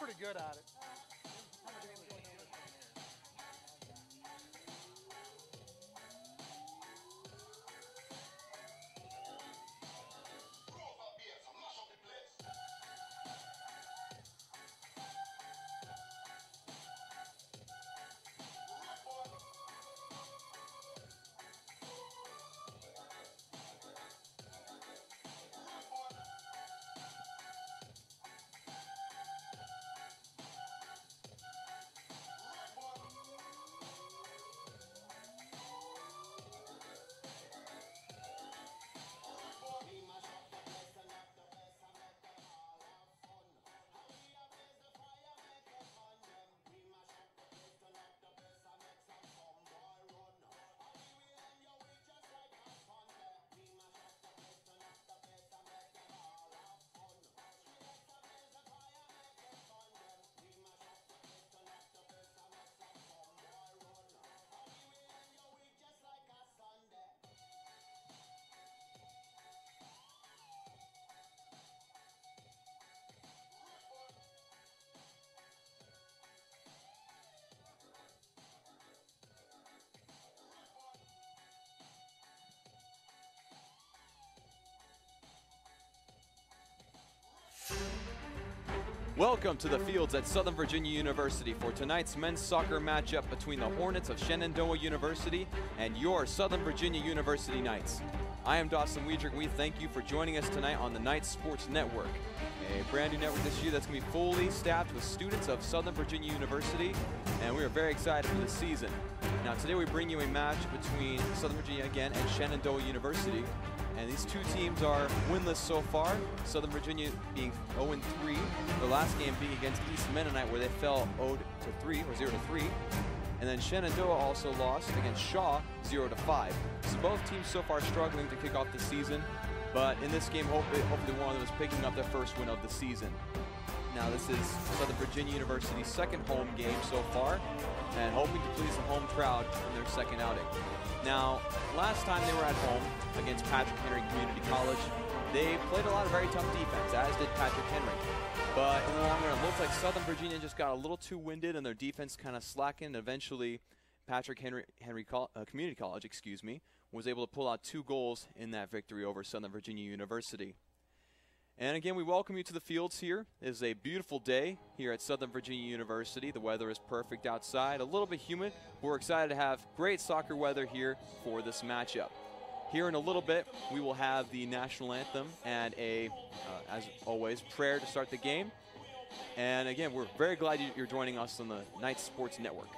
pretty good at it. Welcome to the fields at Southern Virginia University for tonight's men's soccer matchup between the Hornets of Shenandoah University and your Southern Virginia University Knights. I am Dawson Weidrich, and we thank you for joining us tonight on the Knights Sports Network, a brand new network this year that's going to be fully staffed with students of Southern Virginia University, and we are very excited for this season. Now today we bring you a match between Southern Virginia again and Shenandoah University. And these two teams are winless so far. Southern Virginia being 0-3, their last game being against East Mennonite, where they fell 0-3 or 0-3. And then Shenandoah also lost against Shaw 0-5. So both teams so far struggling to kick off the season. But in this game, hopefully one of them is picking up their first win of the season. Now this is Southern Virginia University's second home game so far, and hoping to please the home crowd in their second outing. Now, last time they were at home against Patrick Henry Community College, they played a lot of very tough defense, as did Patrick Henry. But in the long run, it looks like Southern Virginia just got a little too winded and their defense kind of slackened. Eventually, Patrick Henry Community College, was able to pull out 2 goals in that victory over Southern Virginia University. And again, we welcome you to the fields here. It is a beautiful day here at Southern Virginia University. The weather is perfect outside, a little bit humid. We're excited to have great soccer weather here for this matchup. Here in a little bit, we will have the national anthem and as always, prayer to start the game. And again, we're very glad you're joining us on the Knights Sports Network.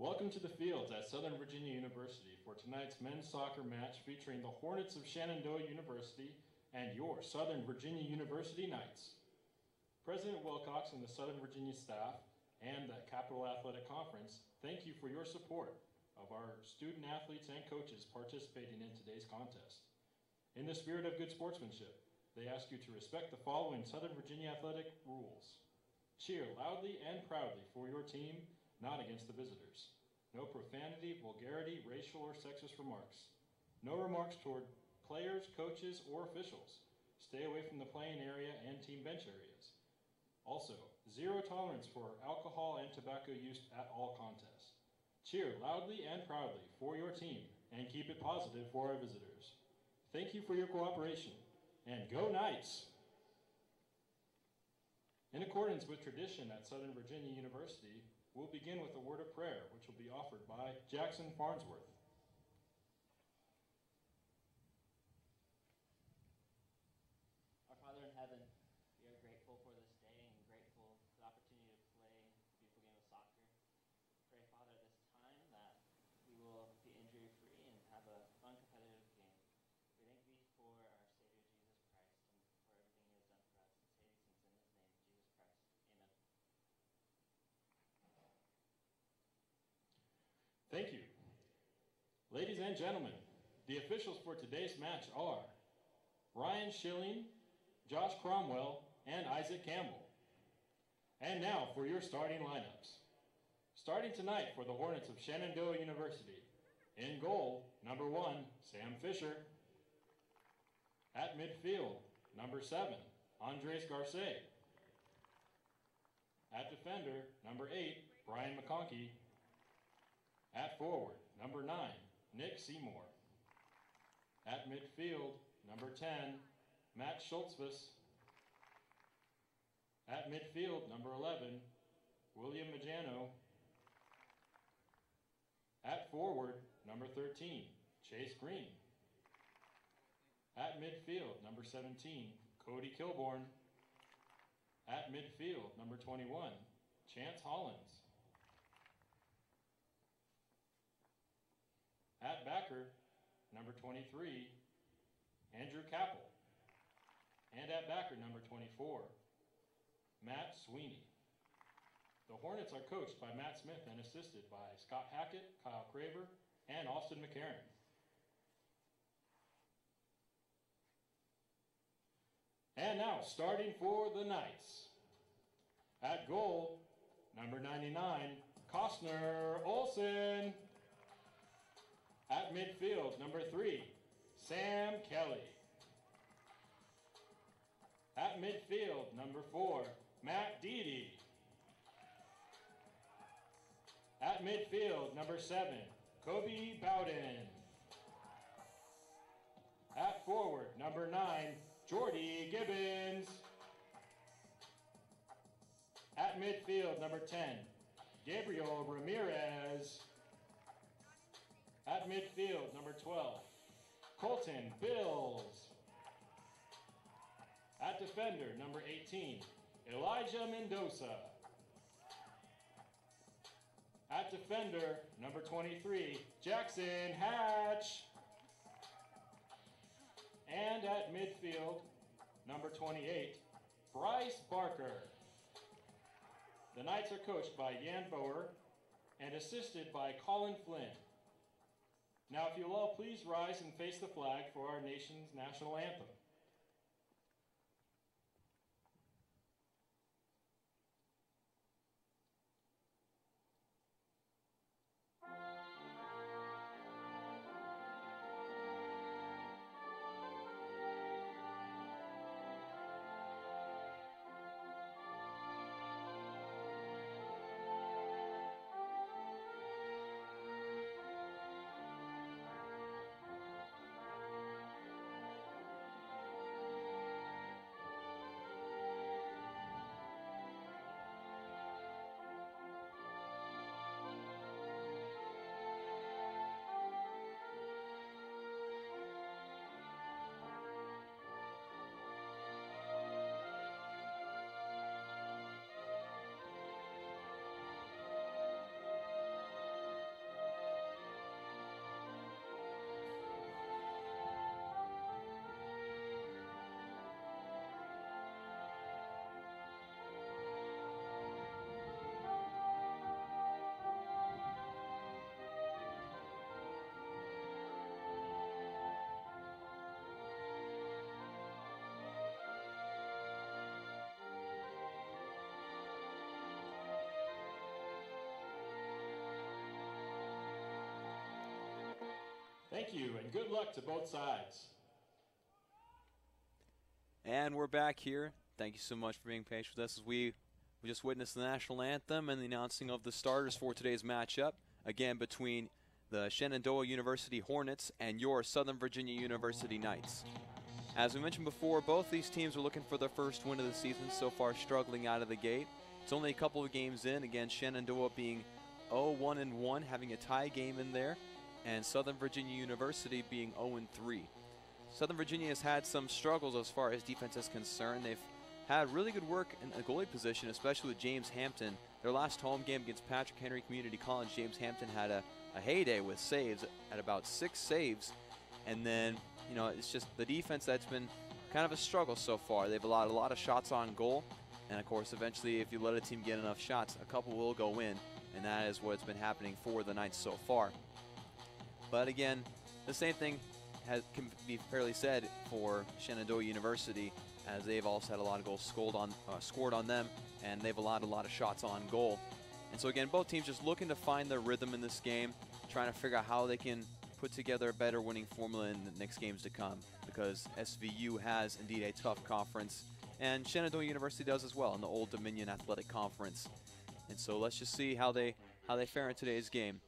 Welcome to the fields at Southern Virginia University for tonight's men's soccer match featuring the Hornets of Shenandoah University and your Southern Virginia University Knights. President Wilcox and the Southern Virginia staff and the Capital Athletic Conference thank you for your support of our student athletes and coaches participating in today's contest. In the spirit of good sportsmanship, they ask you to respect the following Southern Virginia athletic rules. Cheer loudly and proudly for your team, not against the visitors. No profanity, vulgarity, racial, or sexist remarks. No remarks toward players, coaches, or officials. Stay away from the playing area and team bench areas. Also, zero tolerance for alcohol and tobacco use at all contests. Cheer loudly and proudly for your team and keep it positive for our visitors. Thank you for your cooperation, and go Knights! In accordance with tradition at Southern Virginia University, we'll begin with a word of prayer, which will be offered by Jackson Farnsworth. Our Father in heaven, we are grateful for this day and grateful for the opportunity to play a beautiful game of soccer. Pray, Father, at this time that we will be injury-free and have a fun, competitive game. We thank thee for our Savior, Jesus Christ, and for everything he has done for us. And say these things in his name, Jesus Christ. Amen. Thank you. Ladies and gentlemen, the officials for today's match are Ryan Schilling, Josh Cromwell, and Isaac Campbell. And now for your starting lineups. Starting tonight for the Hornets of Shenandoah University. In goal, number 1, Sam Fisher. At midfield, number 7, Andres Garce. At defender, number 8, Brian McConkey. At forward, number 9, Nick Seymour. At midfield, number 10, Matt Schultzfuss. At midfield, number 11, William Majano. At forward, number 13, Chase Green. At midfield, number 17, Cody Kilborn. At midfield, number 21, Chance Hollins. At backer, number 23, Andrew Capel. And at backer, number 24, Matt Sweeney. The Hornets are coached by Matt Smith and assisted by Scott Hackett, Kyle Craver, and Austin McCarron. And now, starting for the Knights. At goal, number 99, Costner Olsen. At midfield, number 3, Sam Kelly. At midfield, number 4, Matt Deedy. At midfield, number 7, Kobe Bowden. At forward, number 9, Jordy Gibbons. At midfield, number 10, Gabriel Ramirez. At midfield, number 12, Colton Bills. At defender, number 18, Elijah Mendoza. At defender, number 23, Jackson Hatch. And at midfield, number 28, Bryce Barker. The Knights are coached by Jan Boer and assisted by Colin Flynn. Now, if you'll all please rise and face the flag for our nation's national anthem. Thank you, and good luck to both sides. And we're back here. Thank you so much for being patient with us as we just witnessed the national anthem and the announcing of the starters for today's matchup, again between the Shenandoah University Hornets and your Southern Virginia University Knights. As we mentioned before, both these teams are looking for their first win of the season, so far struggling out of the gate. It's only a couple of games in, again Shenandoah being 0-1-1, having a tie game in there, and Southern Virginia University being 0-3. Southern Virginia has had some struggles as far as defense is concerned. They've had really good work in the goalie position, especially with James Hampton. Their last home game against Patrick Henry Community College, James Hampton had a heyday with saves at about 6 saves. And then, you know, it's just the defense that's been kind of a struggle so far. They've allowed a lot of shots on goal. And, of course, eventually if you let a team get enough shots, a couple will go in. And that is what's been happening for the Knights so far. But, again, the same thing can be fairly said for Shenandoah University, as they've also had a lot of goals scored on them, and they've allowed a lot of shots on goal. And so again, both teams just looking to find their rhythm in this game, trying to figure out how they can put together a better winning formula in the next games to come, because SVU has indeed a tough conference, and Shenandoah University does as well in the Old Dominion Athletic Conference. And so let's just see how they fare in today's game.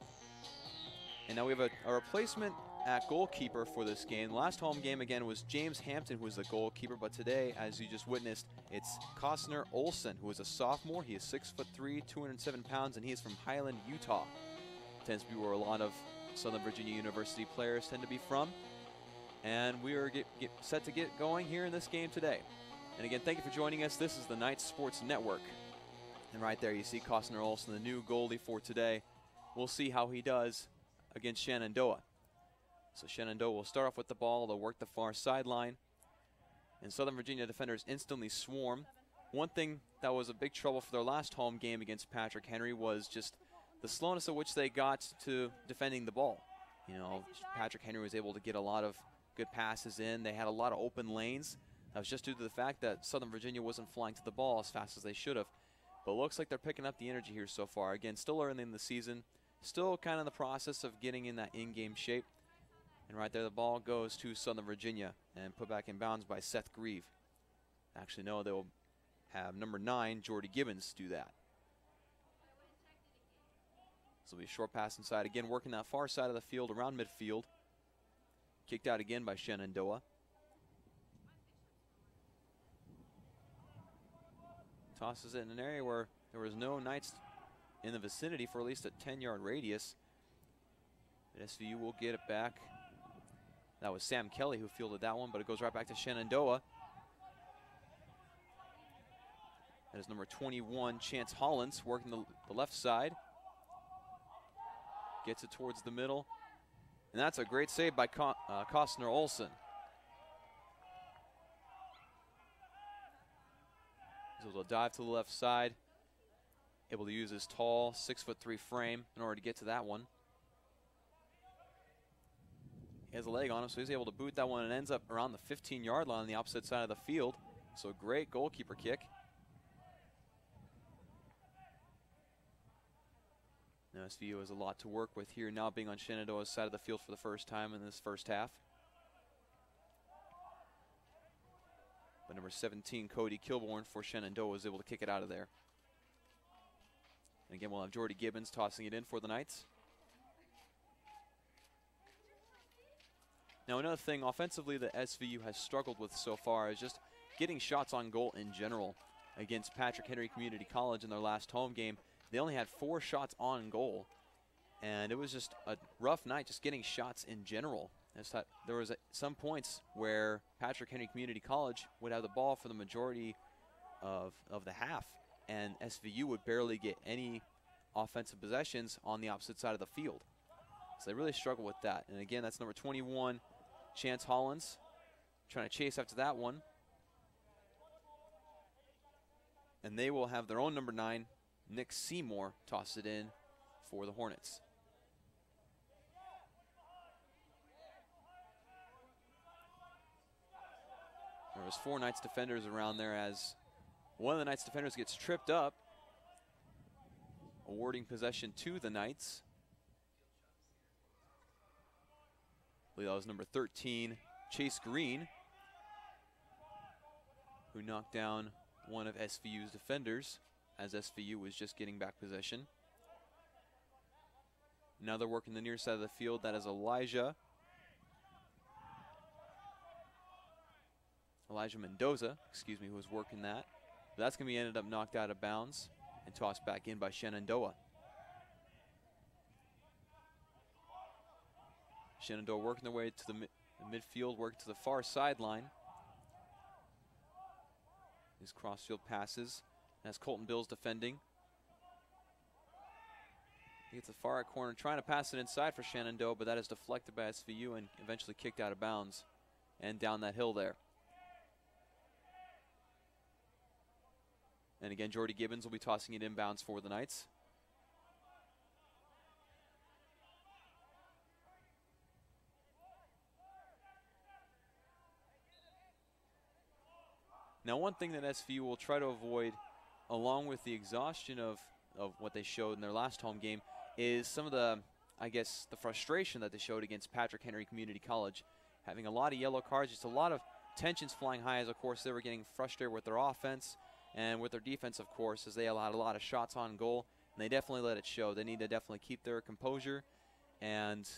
And now we have a replacement at goalkeeper for this game. The last home game again was James Hampton, who was the goalkeeper, but today, as you just witnessed, it's Costner Olson, who is a sophomore. He is 6'3", 207 pounds, and he is from Highland, Utah. Tends to be where a lot of Southern Virginia University players tend to be from. And we are set to get going here in this game today. And again, thank you for joining us. This is the Knights Sports Network. And right there you see Costner Olson, the new goalie for today. We'll see how he does against Shenandoah. So Shenandoah will start off with the ball. They'll work the far sideline. And Southern Virginia defenders instantly swarm. One thing that was a big trouble for their last home game against Patrick Henry was just the slowness at which they got to defending the ball. You know, Patrick Henry was able to get a lot of good passes in. They had a lot of open lanes. That was just due to the fact that Southern Virginia wasn't flying to the ball as fast as they should have. But it looks like they're picking up the energy here so far. Again, still early in the season. Still kind of in the process of getting in that in-game shape. And right there, the ball goes to Southern Virginia and put back in bounds by Seth Grieve. Actually, no, they'll have number 9, Jordy Gibbons, do that. This will be a short pass inside. Again, working that far side of the field around midfield. Kicked out again by Shenandoah. Tosses it in an area where there was no Knights in the vicinity for at least a 10-yard radius. But SVU will get it back. That was Sam Kelly who fielded that one, but it goes right back to Shenandoah. That is number 21, Chance Hollins, working the left side. Gets it towards the middle. And that's a great save by Costner Olson. He's able to dive to the left side. Able to use his tall 6'3" frame in order to get to that one. He has a leg on him, so he's able to boot that one and ends up around the 15-yard line on the opposite side of the field. So great goalkeeper kick. Now SVU has a lot to work with here, now being on Shenandoah's side of the field for the first time in this first half. But number 17, Cody Kilborn for Shenandoah, is able to kick it out of there. And again, we'll have Jordy Gibbons tossing it in for the Knights. Now another thing offensively that SVU has struggled with so far is just getting shots on goal in general. Against Patrick Henry Community College in their last home game, they only had 4 shots on goal. And it was just a rough night just getting shots in general. There was some points where Patrick Henry Community College would have the ball for the majority of the half, and SVU would barely get any offensive possessions on the opposite side of the field. So they really struggle with that. And again, that's number 21, Chance Hollins, trying to chase after that one. And they will have their own number 9, Nick Seymour, toss it in for the Hornets. There was 4 Knights defenders around there as one of the Knights defenders gets tripped up, awarding possession to the Knights. believe that was number 13, Chase Green, who knocked down one of SVU's defenders as SVU was just getting back possession. Now they're working the near side of the field. That is Elijah Mendoza, who was working that. But that's going to be ended up knocked out of bounds and tossed back in by Shenandoah. Shenandoah working their way to the midfield, working to the far sideline. These crossfield passes. As Colton Bill's defending. He gets the far right corner, trying to pass it inside for Shenandoah, but that is deflected by SVU and eventually kicked out of bounds and down that hill there. And again, Jordy Gibbons will be tossing it inbounds for the Knights. Now, one thing that SVU will try to avoid, along with the exhaustion of what they showed in their last home game, is some of the, I guess, the frustration that they showed against Patrick Henry Community College. Having a lot of yellow cards, just a lot of tensions flying high, as of course they were getting frustrated with their offense and with their defense, of course, as they allowed a lot of shots on goal, and they definitely let it show. They need to definitely keep their composure and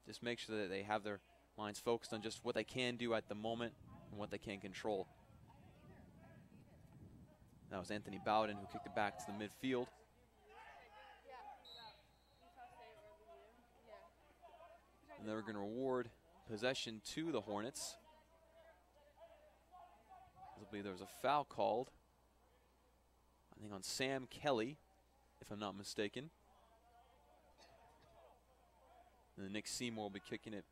just make sure that they have their minds focused on just what they can do at the moment and what they can control. That was Anthony Bowden who kicked it back to the midfield. And they're going to reward possession to the Hornets. I believe there was a foul called, I think on Sam Kelly, if I'm not mistaken. And then Nick Seymour will be kicking it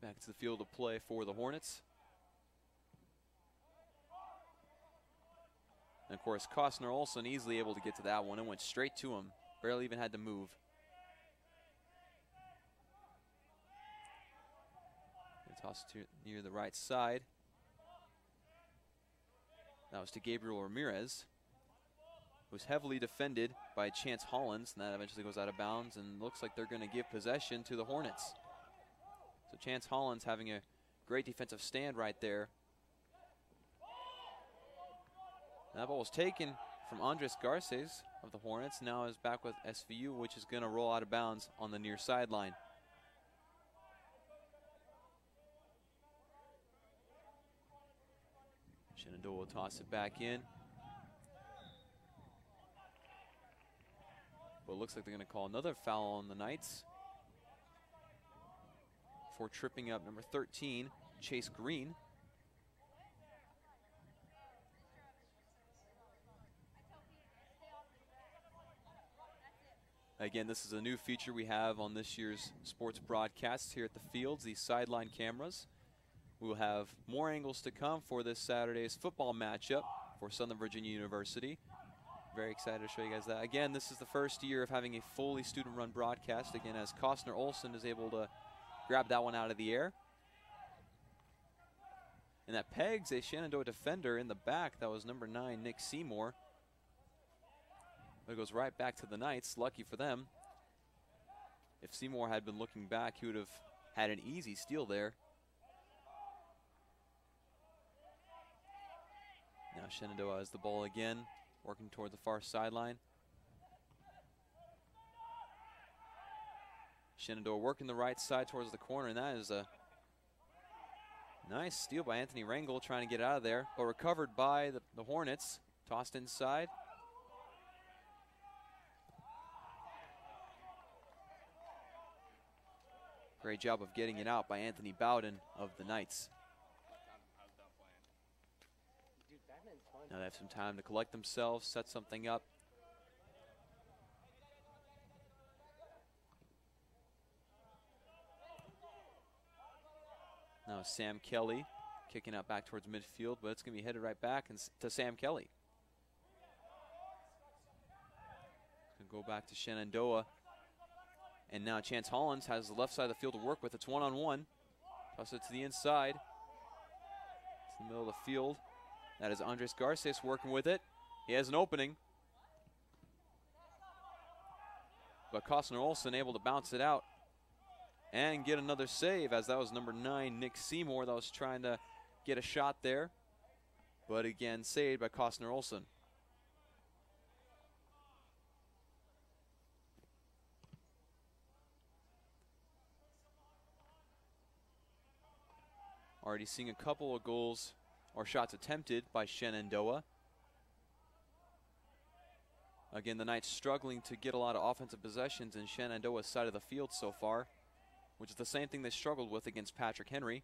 back to the field of play for the Hornets. And of course, Costner Olson easily able to get to that one and went straight to him. Barely even had to move. Toss to near the right side. That was to Gabriel Ramirez, who was heavily defended by Chance Hollins, and that eventually goes out of bounds, and looks like they're going to give possession to the Hornets. So Chance Hollins having a great defensive stand right there. And that ball was taken from Andres Garces of the Hornets, now is back with SVU, which is going to roll out of bounds on the near sideline. Shenandoah will toss it back in. But it looks like they're going to call another foul on the Knights for tripping up number 13, Chase Green. Again, this is a new feature we have on this year's sports broadcasts here at the fields, these sideline cameras. We will have more angles to come for this Saturday's football matchup for Southern Virginia University. Very excited to show you guys that. Again, this is the first year of having a fully student-run broadcast. Again, as Costner Olson is able to grab that one out of the air. And that pegs a Shenandoah defender in the back. That was number 9, Nick Seymour. But it goes right back to the Knights. Lucky for them. If Seymour had been looking back, he would have had an easy steal there. Now Shenandoah has the ball again, working toward the far sideline. Shenandoah working the right side towards the corner, and that is a nice steal by Anthony Rangel, trying to get out of there, but recovered by the Hornets. Tossed inside. Great job of getting it out by Anthony Bowden of the Knights. Now they have some time to collect themselves, set something up. Now Sam Kelly kicking out back towards midfield, but it's going to be headed right back to Sam Kelly. It's going to go back to Shenandoah. And now Chance Hollins has the left side of the field to work with. It's one-on-one. Toss it to the inside. It's the middle of the field. That is Andres Garces working with it. He has an opening. But Costner Olson able to bounce it out. and get another save, as that was number 9, Nick Seymour, that was trying to get a shot there. But again, saved by Costner Olson. Already seeing a couple of goals or shots attempted by Shenandoah. Again, the Knights struggling to get a lot of offensive possessions in Shenandoah's side of the field so far, which is the same thing they struggled with against Patrick Henry.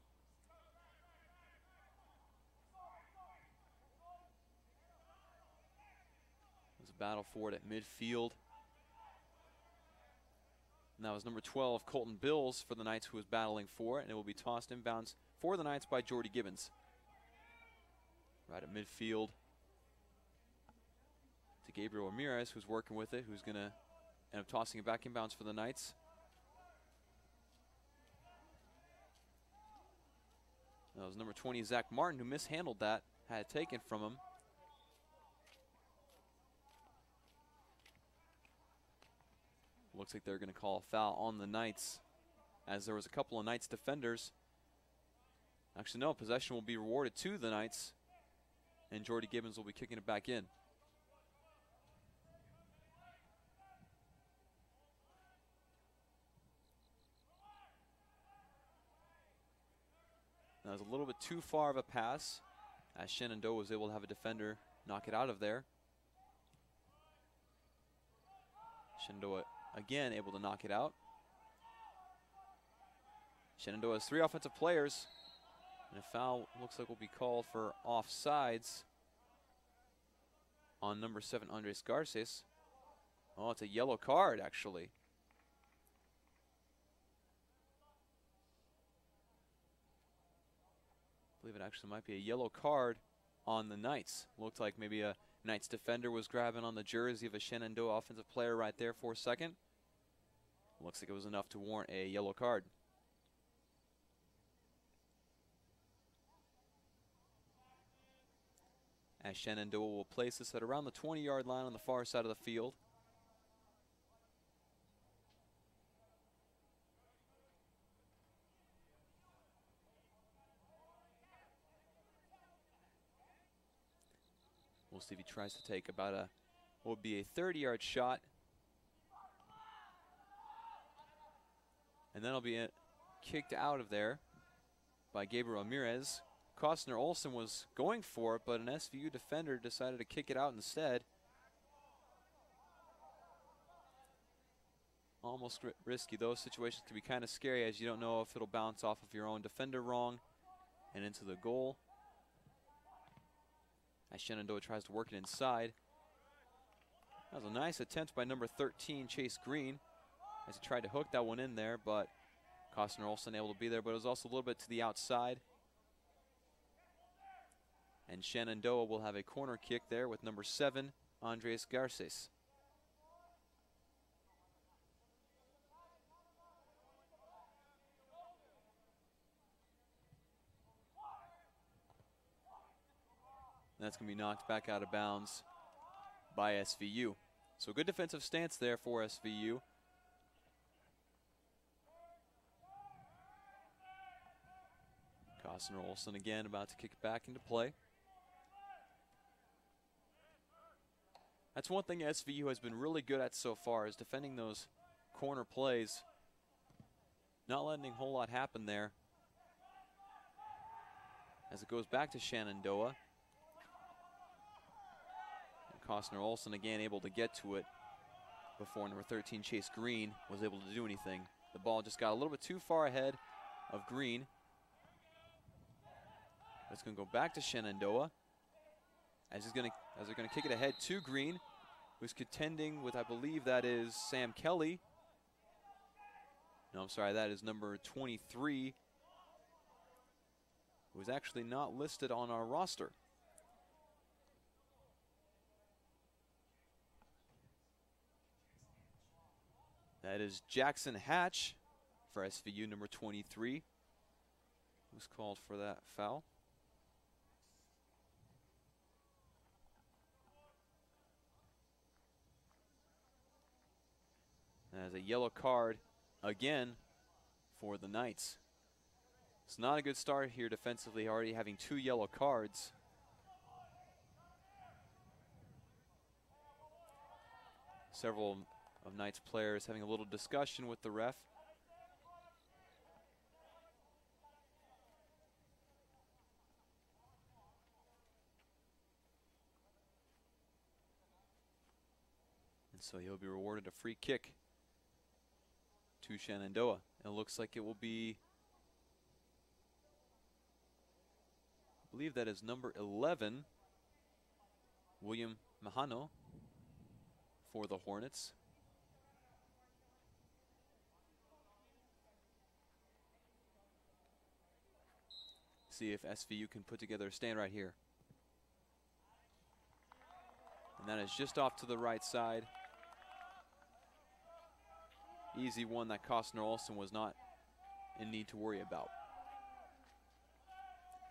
There's a battle for it at midfield. And that was number 12, Colton Bills, for the Knights, who was battling for it, and it will be tossed inbounds for the Knights by Jordy Gibbons. Right at midfield to Gabriel Ramirez, who's working with it, who's going to end up tossing it back inbounds for the Knights. That was number 20, Zach Martin, who mishandled that, had it taken from him. Looks like they're going to call a foul on the Knights, as there was a couple of Knights defenders. Actually, no, possession will be rewarded to the Knights, and Jordy Gibbons will be kicking it back in. That was a little bit too far of a pass, as Shenandoah was able to have a defender knock it out of there. Shenandoah again able to knock it out. Shenandoah has 3 offensive players, and a foul looks like will be called for offsides on number 7, Andres Garces. Oh, it's a yellow card, actually. I believe it actually might be a yellow card on the Knights. Looked like maybe a Knights defender was grabbing on the jersey of a Shenandoah offensive player right there for a second. Looks like it was enough to warrant a yellow card. As Shenandoah will place this at around the 20-yard line on the far side of the field. We'll see if he tries to take about what would be a 30-yard shot. And then it'll be kicked out of there by Gabriel Ramirez. Costner Olson was going for it, but an SVU defender decided to kick it out instead. Almost risky. Those situations can be kind of scary, as you don't know if it'll bounce off of your own defender wrong and into the goal. As Shenandoah tries to work it inside. That was a nice attempt by number 13, Chase Green, as he tried to hook that one in there, but Costner Olson able to be there, but it was also a little bit to the outside. And Shenandoah will have a corner kick there with number 7, Andres Garces. That's going to be knocked back out of bounds by SVU. So good defensive stance there for SVU. Costner Olson again about to kick it back into play. That's one thing SVU has been really good at so far, is defending those corner plays. Not letting a whole lot happen there. As it goes back to Shenandoah. Costner Olson again able to get to it before number 13, Chase Green, was able to do anything. The ball just got a little bit too far ahead of Green. It's going to go back to Shenandoah as they're going to kick it ahead to Green, who's contending with, I believe that is Sam Kelly. No, I'm sorry, that is number 23, who is actually not listed on our roster. That is Jackson Hatch for SVU, number 23, who's called for that foul. That is a yellow card again for the Knights. It's not a good start here defensively, already having 2 yellow cards. Several of Knights players having a little discussion with the ref. And so he'll be rewarded a free kick to Shenandoah. And it looks like it will be, I believe that is number 11, William Mahano, for the Hornets. See if SVU can put together a stand right here. And that is just off to the right side. Easy one that Costner Olsen was not in need to worry about.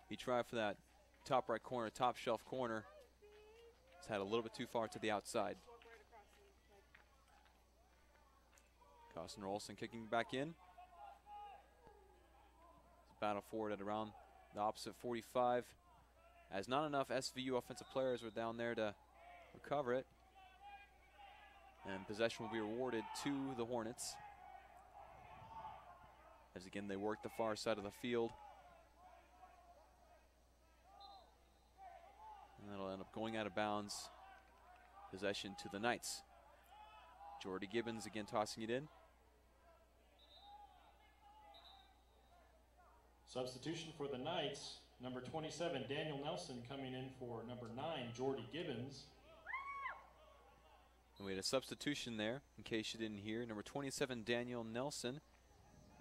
He tried for that top right corner, top shelf corner. It's had a little bit too far to the outside. Costner Olsen kicking back in. Battle forward at around the opposite 45. As not enough SVU offensive players were down there to recover it. And possession will be awarded to the Hornets. As again, they work the far side of the field. And that'll end up going out of bounds. Possession to the Knights. Jordy Gibbons again tossing it in. Substitution for the Knights, number 27, Daniel Nelson, coming in for number 9, Jordy Gibbons. And we had a substitution there, in case you didn't hear. Number 27, Daniel Nelson,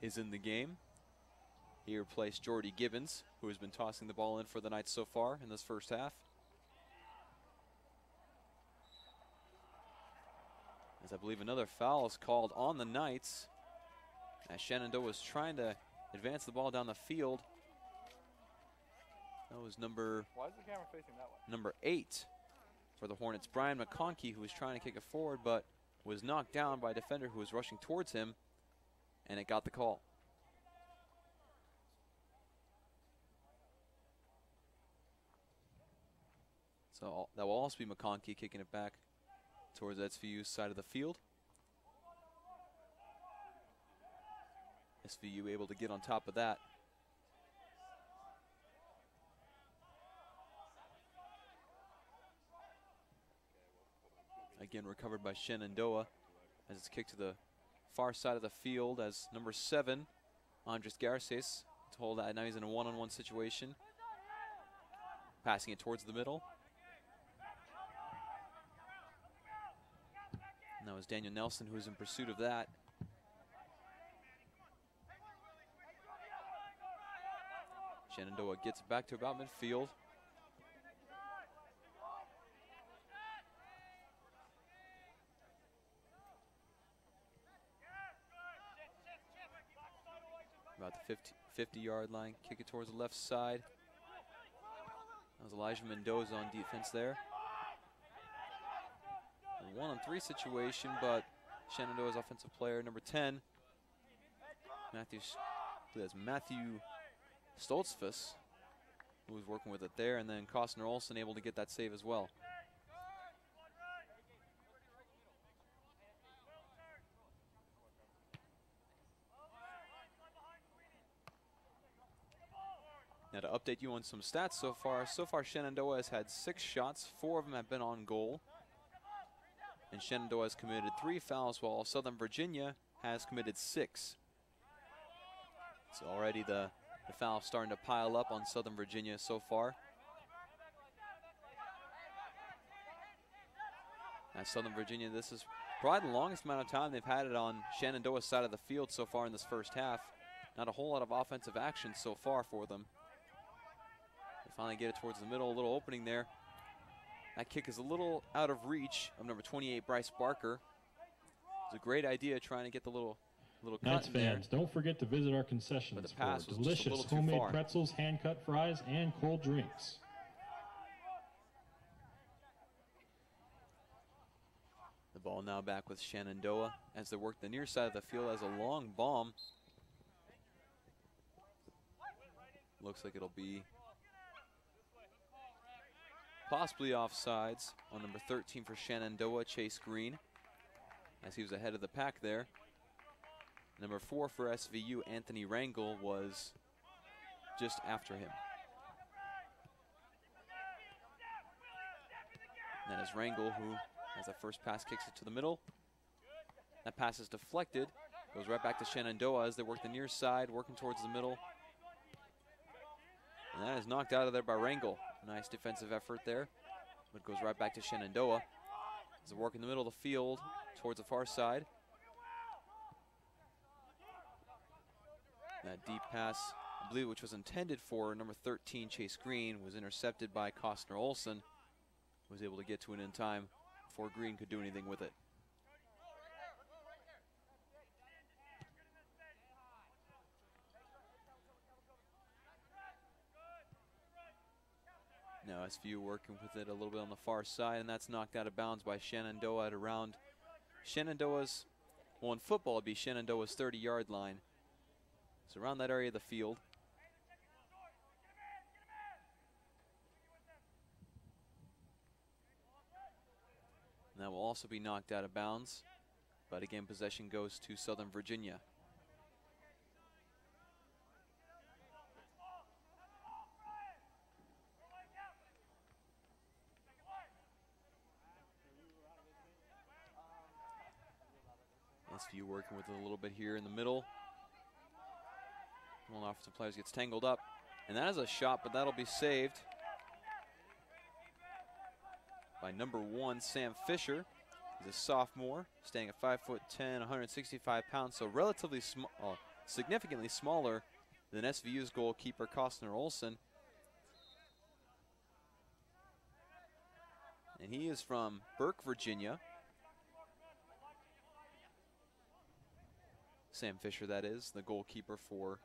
is in the game. He replaced Jordy Gibbons, who has been tossing the ball in for the Knights so far in this first half. As I believe another foul is called on the Knights, as Shenandoah was trying to advance the ball down the field. That was number, why is the camera facing that way? Number 8 for the Hornets, Brian McConkey, who was trying to kick it forward but was knocked down by a defender who was rushing towards him, and it got the call. So that will also be McConkey kicking it back towards SVU's side of the field. SVU able to get on top of that. Again recovered by Shenandoah as it's kicked to the far side of the field as number 7, Andres Garces, told that now he's in a one-on-one situation. Passing it towards the middle. And that was Daniel Nelson who was in pursuit of that. Shenandoah gets back to about midfield. About the 50-yard line, kick it towards the left side. That was Elijah Mendoza on defense there. A 1-on-3 situation, but Shenandoah's offensive player, number 10, Matthew Stoltzfus, who was working with it there, and then Costner Olsen able to get that save as well. Now to update you on some stats so far Shenandoah has had 6 shots, 4 of them have been on goal. And Shenandoah has committed 3 fouls while Southern Virginia has committed 6. So already the foul starting to pile up on Southern Virginia so far. Now Southern Virginia, this is probably the longest amount of time they've had it on Shenandoah's side of the field so far in this first half. Not a whole lot of offensive action so far for them. They finally get it towards the middle, a little opening there. That kick is a little out of reach of number 28, Bryce Barker. It's a great idea trying to get the little cut Knights in there. fans, don't forget to visit our concessions But the pass for was just a delicious little too homemade far. pretzels, hand-cut fries, and cold drinks. The ball now back with Shenandoah as they work the near side of the field as a long bomb Looks like it'll be possibly offsides on number 13 for Shenandoah, Chase Green, as he was ahead of the pack there. Number 4 for SVU, Anthony Rangel, was just after him. And that is Rangel, who has that first pass, kicks it to the middle. That pass is deflected, goes right back to Shenandoah as they work the near side, working towards the middle. And that is knocked out of there by Rangel. Nice defensive effort there, but goes right back to Shenandoah as they work in the middle of the field towards the far side. That deep pass, I believe, which was intended for number 13, Chase Green, was intercepted by Costner Olson. Was able to get to it in time before Green could do anything with it. Now SVU working with it a little bit on the far side, and that's knocked out of bounds by Shenandoah at around Shenandoah's, well, in football it'd be Shenandoah's 30-yard line. So around that area of the field. And that will also be knocked out of bounds, but again possession goes to Southern Virginia. SVU working with it a little bit here in the middle. One offensive players gets tangled up, and that is a shot, but that'll be saved by number 1, Sam Fisher. He's a sophomore, staying at 5'10", 165 pounds, so relatively small, significantly smaller than SVU's goalkeeper Costner Olson. And he is from Burke, Virginia. Sam Fisher, that is, the goalkeeper for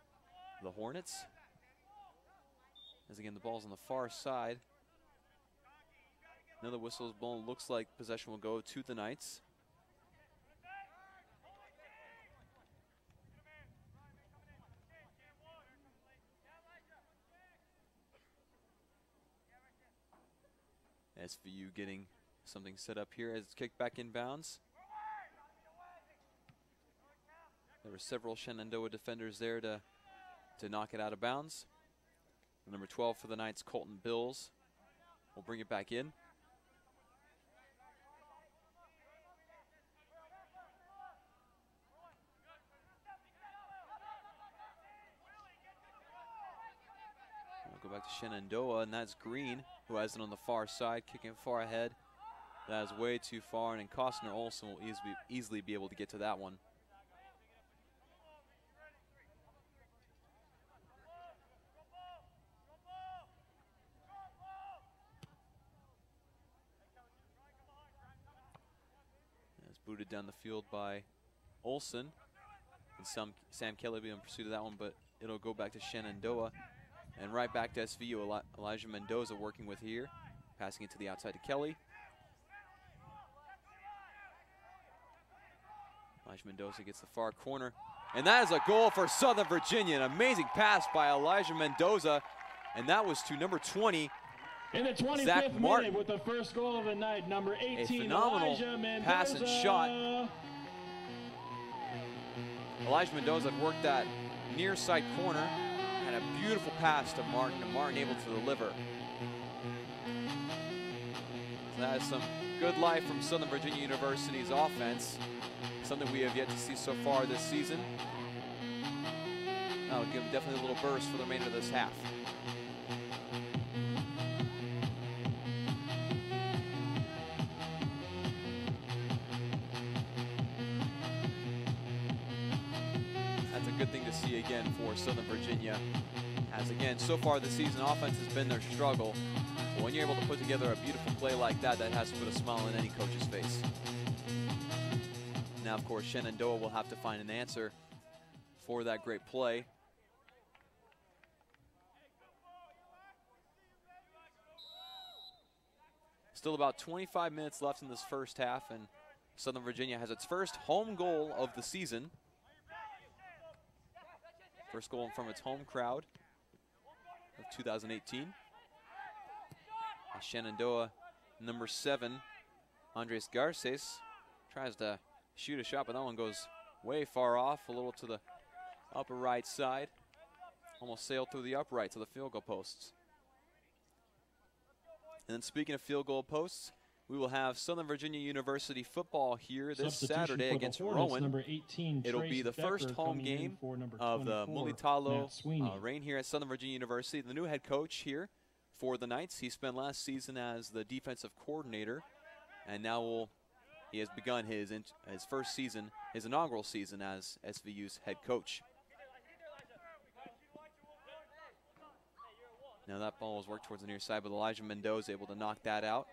the Hornets. As again, the ball's on the far side. Another whistle is blown. Looks like possession will go to the Knights. SVU getting something set up here as it's kicked back in bounds. There were several Shenandoah defenders there to knock it out of bounds. The number 12 for the Knights, Colton Bills, will bring it back in. We'll go back to Shenandoah, and that's Green, who has it on the far side, kicking far ahead. That is way too far, and Costner Olson will easily be able to get to that one. Booted down the field by Olson. And Sam Kelly will be in pursuit of that one, but it'll go back to Shenandoah. And right back to SVU. Elijah Mendoza working with here. Passing it to the outside to Kelly. Elijah Mendoza gets the far corner. And that is a goal for Southern Virginia. An amazing pass by Elijah Mendoza. And that was to number 20, in the 25th minute with the first goal of the night, number 18, a phenomenal Elijah Mendoza. Pass and shot. Elijah Mendoza worked that near side corner, had a beautiful pass to Martin, and Martin able to deliver. So that is some good life from Southern Virginia University's offense, something we have yet to see so far this season. That'll give them definitely a little burst for the remainder of this half. Good thing to see again for Southern Virginia, as again so far this season offense has been their struggle, but when you're able to put together a beautiful play like that, that has to put a smile on any coach's face. Now of course Shenandoah will have to find an answer for that great play. Still about 25 minutes left in this first half, and Southern Virginia has its first home goal of the season. First goal from its home crowd. of 2018. Shenandoah, number 7, Andres Garces, tries to shoot a shot, but that one goes way far off, a little to the upper right side. Almost sailed through the upright to the field goal posts. And then speaking of field goal posts, we will have Southern Virginia University football here this Saturday against Rowan. Number 18, it'll be the first home game of the Mulitalo reign here at Southern Virginia University. The new head coach here for the Knights. He spent last season as the defensive coordinator, and now he has begun his first season, his inaugural season as SVU's head coach. Now that ball was worked towards the near side, but Elijah Mendoza able to knock that out.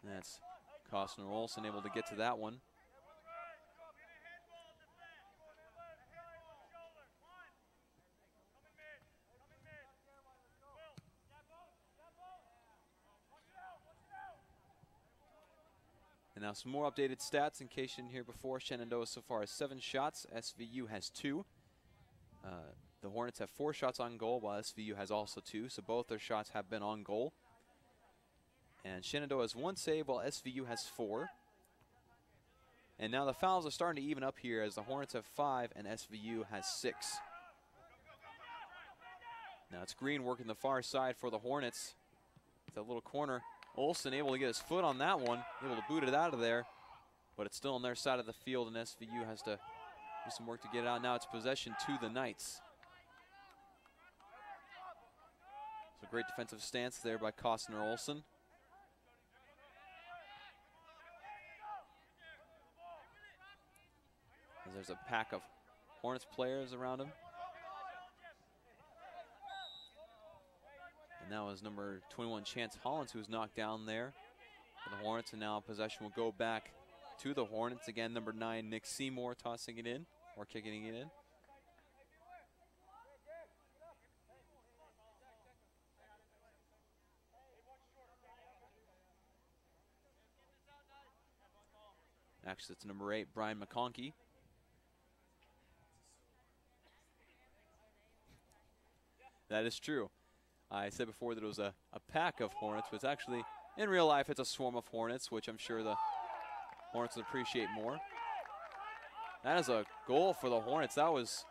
And that's Costner Olson able to get to that one. And now some more updated stats in case you didn't hear before. Shenandoah so far has 7 shots. SVU has 2. The Hornets have 4 shots on goal, while SVU has also 2. So both their shots have been on goal. And Shenandoah has 1 save, while SVU has 4. And now the fouls are starting to even up here as the Hornets have 5 and SVU has 6. Now it's Green working the far side for the Hornets. That little corner. Olson able to get his foot on that one, able to boot it out of there, but it's still on their side of the field, and SVU has to do some work to get it out. Now it's possession to the Knights. So great defensive stance there by Costner Olson. As there's a pack of Hornets players around him. And that was number 21, Chance Hollins, who was knocked down there for the Hornets. And now possession will go back to the Hornets. Again, number 9, Nick Seymour tossing it in, or kicking it in. Actually, it's number 8, Brian McConkey. That is true. I said before that it was a pack of Hornets, but it's actually, in real life, it's a swarm of Hornets, which I'm sure the Hornets would appreciate more. That is a goal for the Hornets. That was,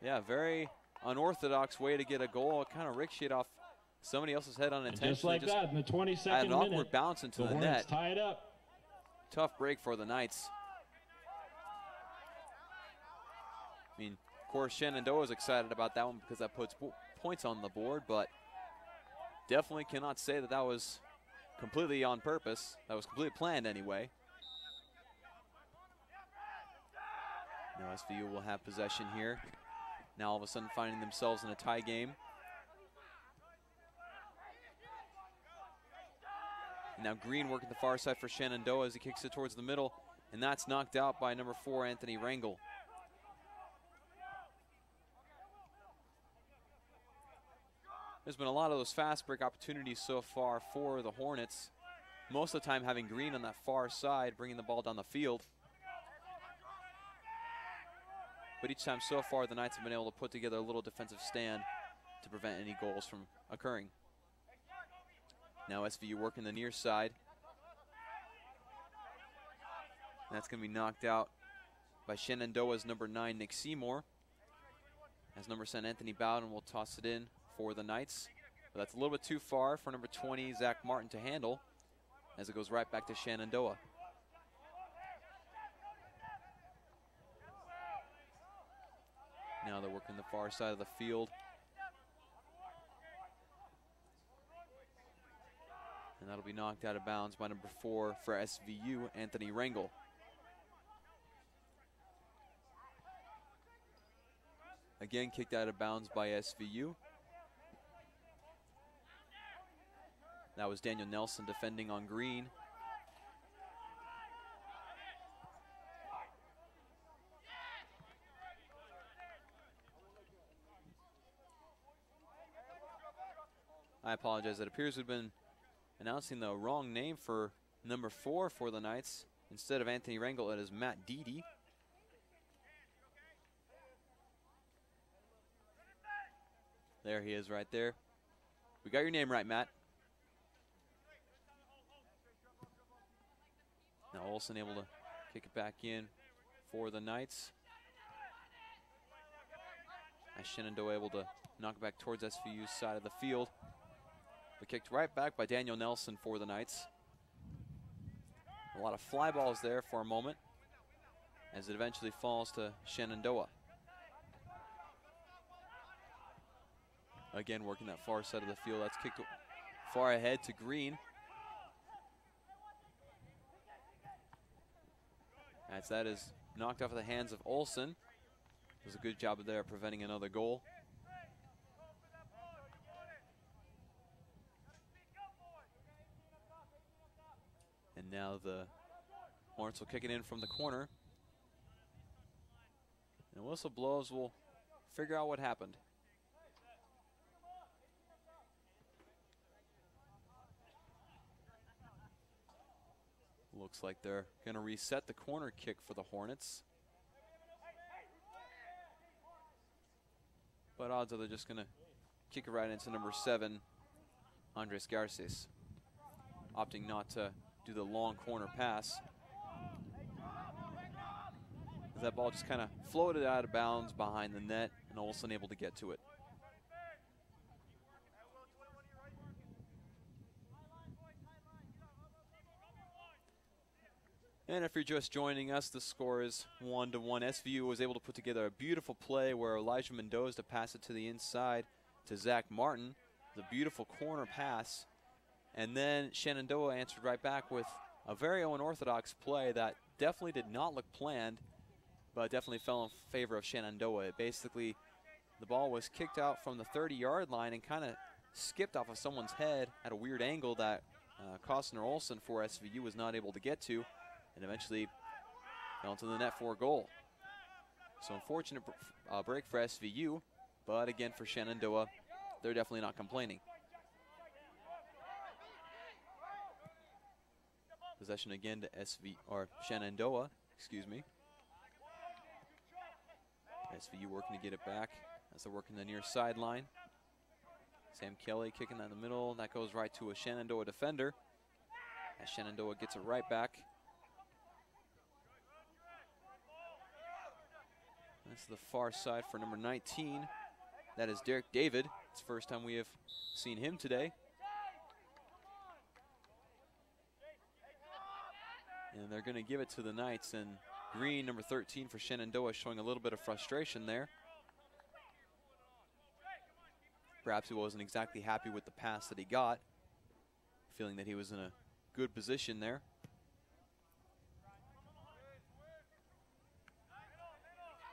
yeah, very unorthodox way to get a goal. It kind of ricocheted off somebody else's head unintentionally. Just like that, in the 22nd minute, an awkward bounce into the Hornets net. tie it up. Tough break for the Knights. I mean, of course, Shenandoah is excited about that one because that puts points on the board, but definitely cannot say that that was completely on purpose. That was completely planned anyway. Now SVU will have possession here. Now all of a sudden finding themselves in a tie game. And now Green working the far side for Shenandoah as he kicks it towards the middle, and that's knocked out by number 4, Anthony Rangel. There's been a lot of those fast break opportunities so far for the Hornets. Most of the time having Green on that far side, bringing the ball down the field. But each time so far, the Knights have been able to put together a little defensive stand to prevent any goals from occurring. Now SVU working the near side. That's going to be knocked out by Shenandoah's number 9, Nick Seymour. As number 7, Anthony Bowden will toss it in for the Knights. But that's a little bit too far for number 20, Zach Martin, to handle, as it goes right back to Shenandoah. Now they're working the far side of the field. And that'll be knocked out of bounds by number 4 for SVU, Anthony Rangel. Again, kicked out of bounds by SVU. That was Daniel Nelson defending on Green. I apologize. It appears we've been announcing the wrong name for number 4 for the Knights. Instead of Anthony Rangel, it is Matt Deedy. There he is right there. We got your name right, Matt. Now Olsen able to kick it back in for the Knights. As Shenandoah able to knock it back towards SVU's side of the field. But kicked right back by Daniel Nelson for the Knights. A lot of fly balls there for a moment as it eventually falls to Shenandoah. Again, working that far side of the field. That's kicked far ahead to Green. As that is knocked off of the hands of Olsen. Does a good job there preventing another goal. And now the Hornets will kick it in from the corner. And whistle blows, we'll figure out what happened. Looks like they're going to reset the corner kick for the Hornets. But odds are they're just going to kick it right into number 7, Andres Garces, opting not to do the long corner pass. That ball just kind of floated out of bounds behind the net, and Olsen able to get to it. And if you're just joining us, the score is 1-1. SVU was able to put together a beautiful play where Elijah Mendoza passed it to the inside to Zach Martin. The beautiful corner pass. And then Shenandoah answered right back with a very unorthodox play that definitely did not look planned, but definitely fell in favor of Shenandoah. Basically, the ball was kicked out from the 30-yard line and kind of skipped off of someone's head at a weird angle that Costner Olsen for SVU was not able to get to, and eventually fell into the net for a goal. So unfortunate break for SVU, but again for Shenandoah, they're definitely not complaining. Possession again to Shenandoah, excuse me. SVU working to get it back as they're working the near sideline. Sam Kelly kicking that in the middle, and that goes right to a Shenandoah defender as Shenandoah gets it right back. That's the far side for number 19. That is Derek David. It's the first time we have seen him today. And they're going to give it to the Knights, and Green, number 13 for Shenandoah, showing a little bit of frustration there. Perhaps he wasn't exactly happy with the pass that he got, feeling that he was in a good position there.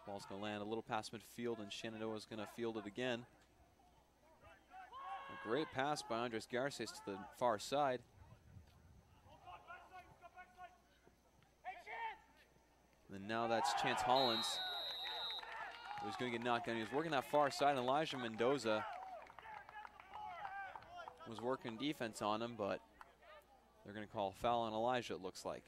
Ball's going to land a little past midfield, and Shenandoah is going to field it again. A great pass by Andres Garces to the far side. And now that's Chance Hollins, who's going to get knocked down. He was working that far side, and Elijah Mendoza was working defense on him, but they're going to call a foul on Elijah, it looks like.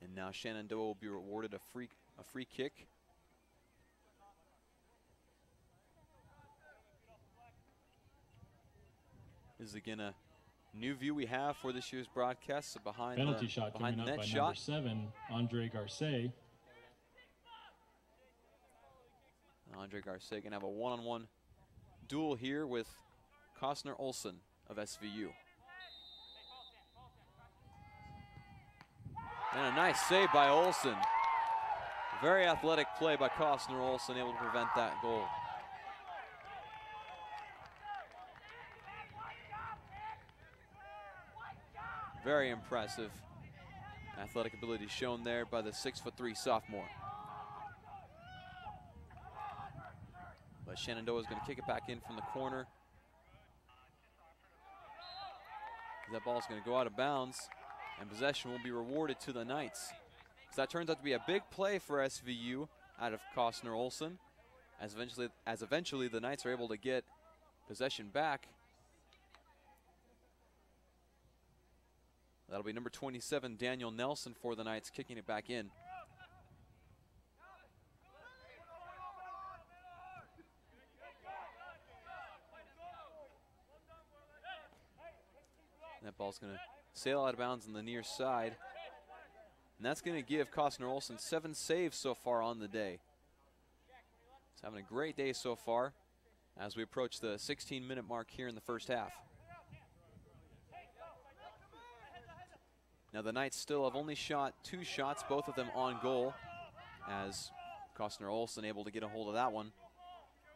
And now Shenandoah will be rewarded a free kick. This is again a new view we have for this year's broadcast. So behind penalty the shot behind coming the up net by shot. number 7, Andre Garces. Andre Garces going to have a one-on-one duel here with Costner Olsen of SVU. And a nice save by Olsen. Very athletic play by Costner Olsen, able to prevent that goal. Very impressive athletic ability shown there by the 6'3" sophomore. But Shenandoah is going to kick it back in from the corner. That ball is going to go out of bounds, and possession will be rewarded to the Knights. So that turns out to be a big play for SVU out of Costner Olsen, as eventually the Knights are able to get possession back. That'll be number 27, Daniel Nelson, for the Knights, kicking it back in. That ball's going to sail out of bounds on the near side. And that's going to give Costner Olson 7 saves so far on the day. He's having a great day so far as we approach the 16-minute mark here in the first half. Now the Knights still have only shot 2 shots, both of them on goal, as Costner Olson able to get a hold of that one.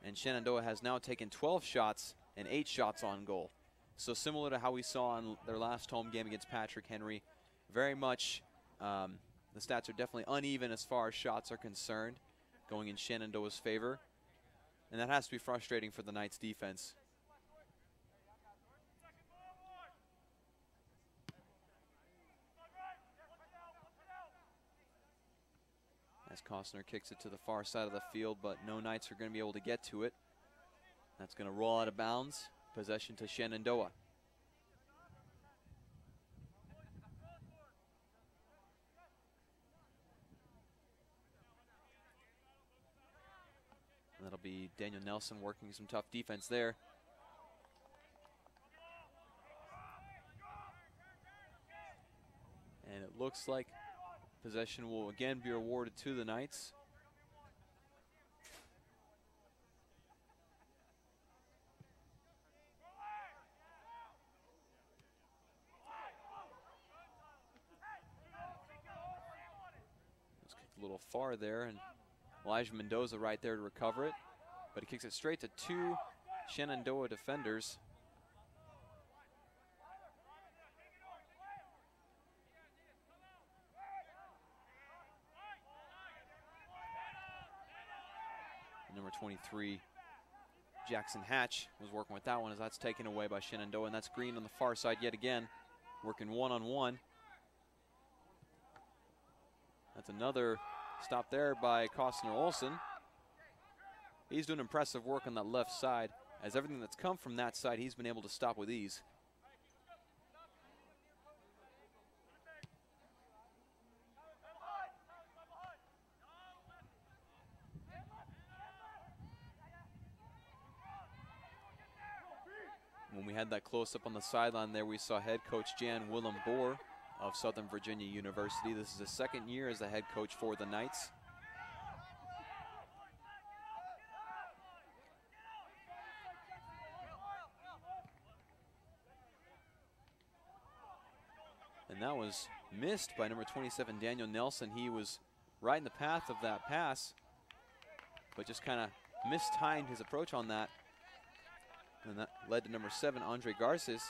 And Shenandoah has now taken 12 shots and 8 shots on goal. So similar to how we saw in their last home game against Patrick Henry, very much the stats are definitely uneven as far as shots are concerned, going in Shenandoah's favor. And that has to be frustrating for the Knights defense. As Costner kicks it to the far side of the field, but no Knights are going to be able to get to it. That's going to roll out of bounds. Possession to Shenandoah. And that'll be Daniel Nelson working some tough defense there. And it looks like possession will again be awarded to the Knights. A little far there, and Elijah Mendoza right there to recover it, but he kicks it straight to 2 Shenandoah defenders. Number 23, Jackson Hatch, was working with that one as that's taken away by Shenandoah, and that's Green on the far side yet again, working one-on-one. That's another stop there by Costner Olson. He's doing impressive work on that left side, as everything that's come from that side he's been able to stop with ease. When we had that close-up on the sideline there, we saw head coach Jan Willem Boer of Southern Virginia University. This is his 2nd year as the head coach for the Knights. And that was missed by number 27, Daniel Nelson. He was right in the path of that pass, but just kind of mistimed his approach on that. And that led to number 7, Andre Garces,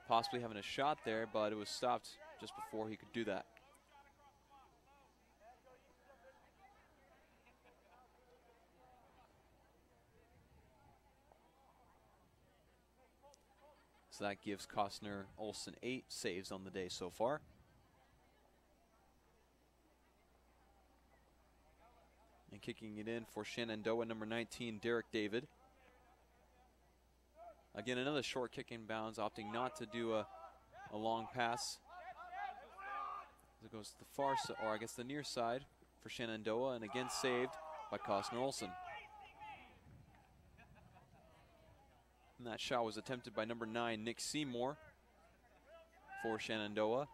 possibly having a shot there, but it was stopped just before he could do that. So that gives Costner Olson 8 saves on the day so far. And kicking it in for Shenandoah, number 19, Derek David. Again, another short kick in bounds, opting not to do a long pass. As it goes to the far side, or I guess the near side for Shenandoah, and again saved by Costner Olson. And that shot was attempted by number 9, Nick Seymour, for Shenandoah.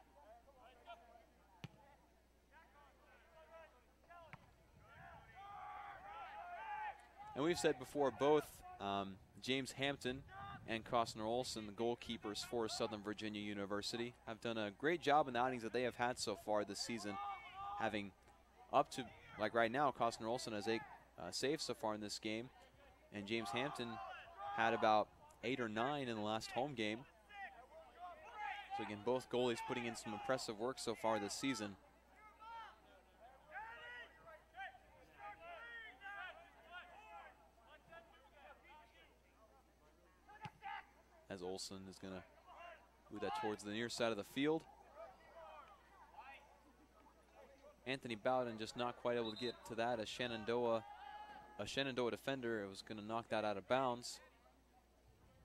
And we've said before, both James Hampton and Costner Olson, the goalkeepers for Southern Virginia University, have done a great job in the outings that they have had so far this season, having up to, like right now, Costner Olson has 8 saves so far in this game, and James Hampton had about 8 or 9 in the last home game. So again, both goalies putting in some impressive work so far this season. As Olson is going to move that towards the near side of the field. Anthony Bowden just not quite able to get to that. A Shenandoah defender was going to knock that out of bounds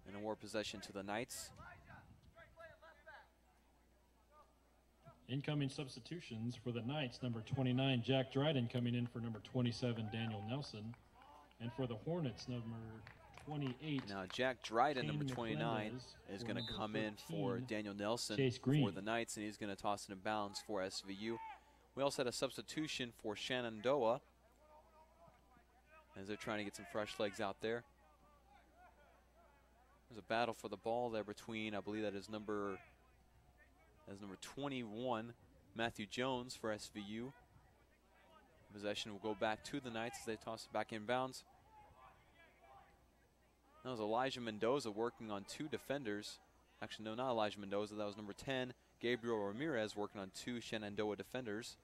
and award possession to the Knights. Incoming substitutions for the Knights, number 29, Jack Dryden coming in for number 27, Daniel Nelson. And for the Hornets, number 28. Now Jack Dryden, Kane number 29, is going to come in for Daniel Nelson for the Knights, and he's going to toss it in bounds for SVU. We also had a substitution for Shenandoah as they're trying to get some fresh legs out there. There's a battle for the ball there between, I believe that is number 21, Matthew Jones for SVU. Possession will go back to the Knights as they toss it back in bounds. That was Elijah Mendoza working on 2 defenders. Actually, no, not Elijah Mendoza. That was number 10, Gabriel Ramirez, working on 2 Shenandoah defenders.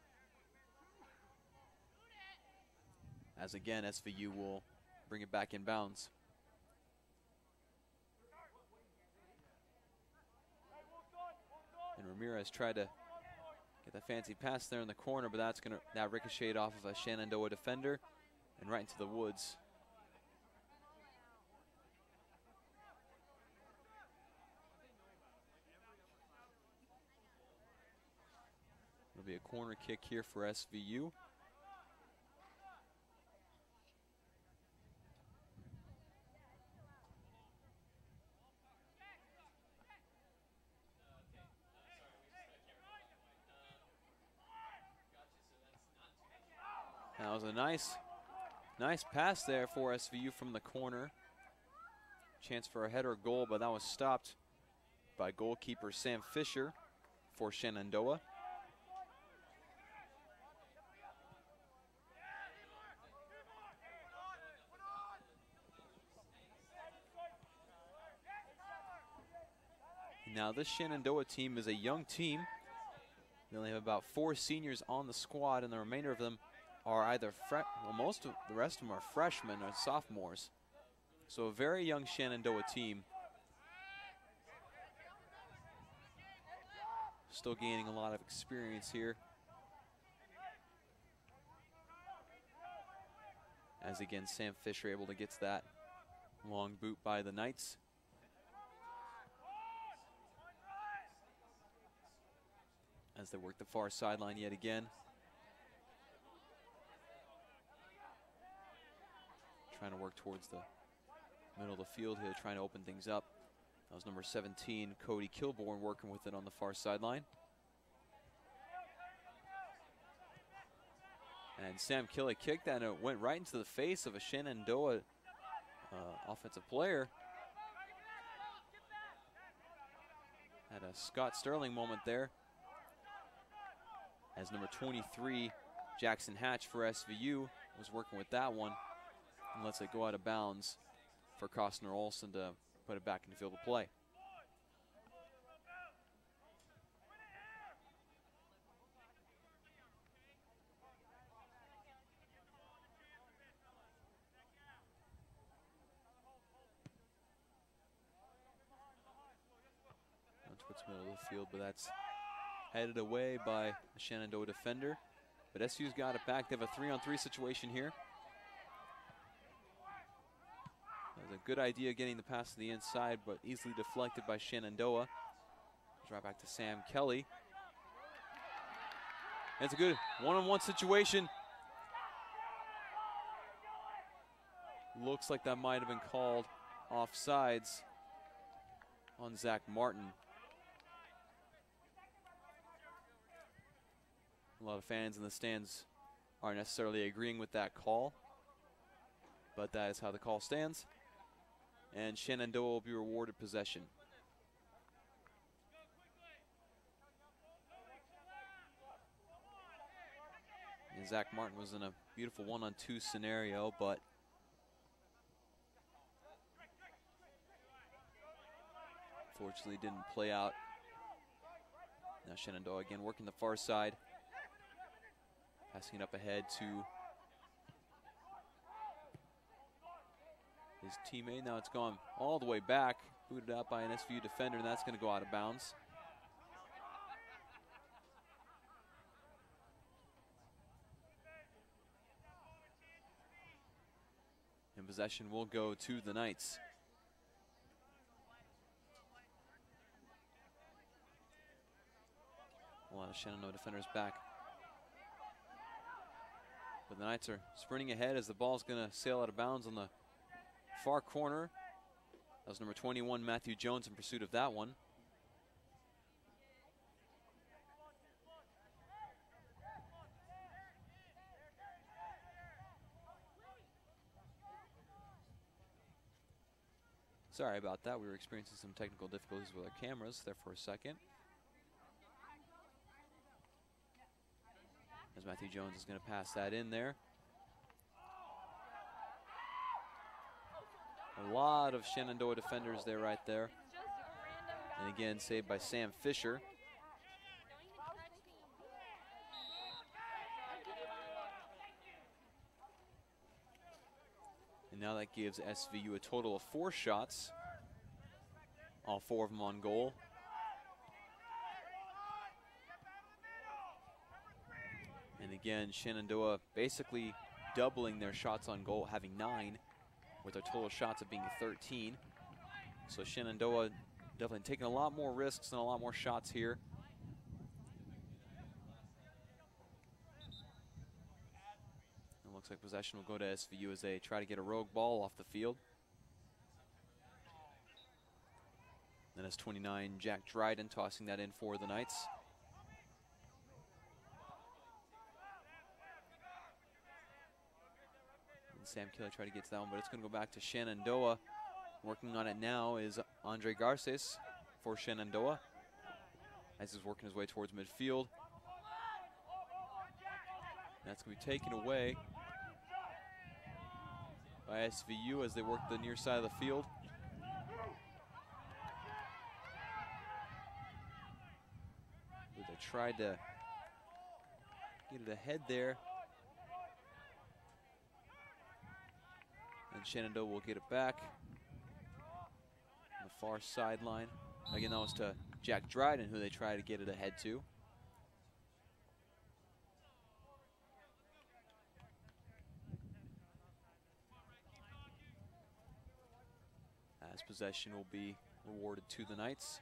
As again, SVU will bring it back in bounds. And Ramirez tried to get that fancy pass there in the corner, but that ricocheted off of a Shenandoah defender and right into the woods. It'll be a corner kick here for SVU. That was a nice pass there for SVU from the corner. Chance for a header goal, but that was stopped by goalkeeper Sam Fisher for Shenandoah. Now this Shenandoah team is a young team. They only have about 4 seniors on the squad, and the remainder of them are either most of the rest of them are freshmen or sophomores. So a very young Shenandoah team. Still gaining a lot of experience here. As again, Sam Fisher able to get to that long boot by the Knights. As they work the far sideline yet again. Trying to work towards the middle of the field here, trying to open things up. That was number 17, Cody Kilborn, working with it on the far sideline. And Sam Kelly kicked that, and it went right into the face of a Shenandoah offensive player. Had a Scott Sterling moment there. As number 23, Jackson Hatch for SVU, was working with that one and lets it go out of bounds for Costner Olson to put it back in the field of play. Towards the middle of the field, but that's headed away by the Shenandoah defender. But SU's got it back. They have a 3-on-3 situation here. That was a good idea getting the pass to the inside, but easily deflected by Shenandoah. Right back to Sam Kelly. And it's a good one-on-one situation. Looks like that might have been called offsides on Zach Martin. A lot of fans in the stands aren't necessarily agreeing with that call, but that is how the call stands. And Shenandoah will be rewarded possession. And Zach Martin was in a beautiful 1-on-2 scenario, but unfortunately didn't play out. Now Shenandoah again working the far side. Passing it up ahead to his teammate. Now it's gone all the way back. Booted out by an SVU defender, and that's going to go out of bounds. And possession will go to the Knights. A lot of Shenandoah defenders back. But the Knights are sprinting ahead as the ball's going to sail out of bounds on the far corner. That was number 21, Matthew Jones, in pursuit of that one. Sorry about that. We were experiencing some technical difficulties with our cameras there for a second. As Matthew Jones is going to pass that in there. A lot of Shenandoah defenders there right there. And again, saved by Sam Fisher. And now that gives SVU a total of 4 shots. All 4 of them on goal. And again, Shenandoah basically doubling their shots on goal, having 9, with their total shots of being 13. So Shenandoah definitely taking a lot more risks and a lot more shots here. It looks like possession will go to SVU as they try to get a rogue ball off the field. Then it's 29, Jack Dryden tossing that in for the Knights. And Sam Keeler tried to get to that one, but it's going to go back to Shenandoah. Working on it now is Andre Garces for Shenandoah, as he's working his way towards midfield. That's going to be taken away by SVU as they work the near side of the field. They tried to get it ahead there. And Shenandoah will get it back on the far sideline. Again, that was to Jack Dryden, who they try to get it ahead to. As possession will be rewarded to the Knights.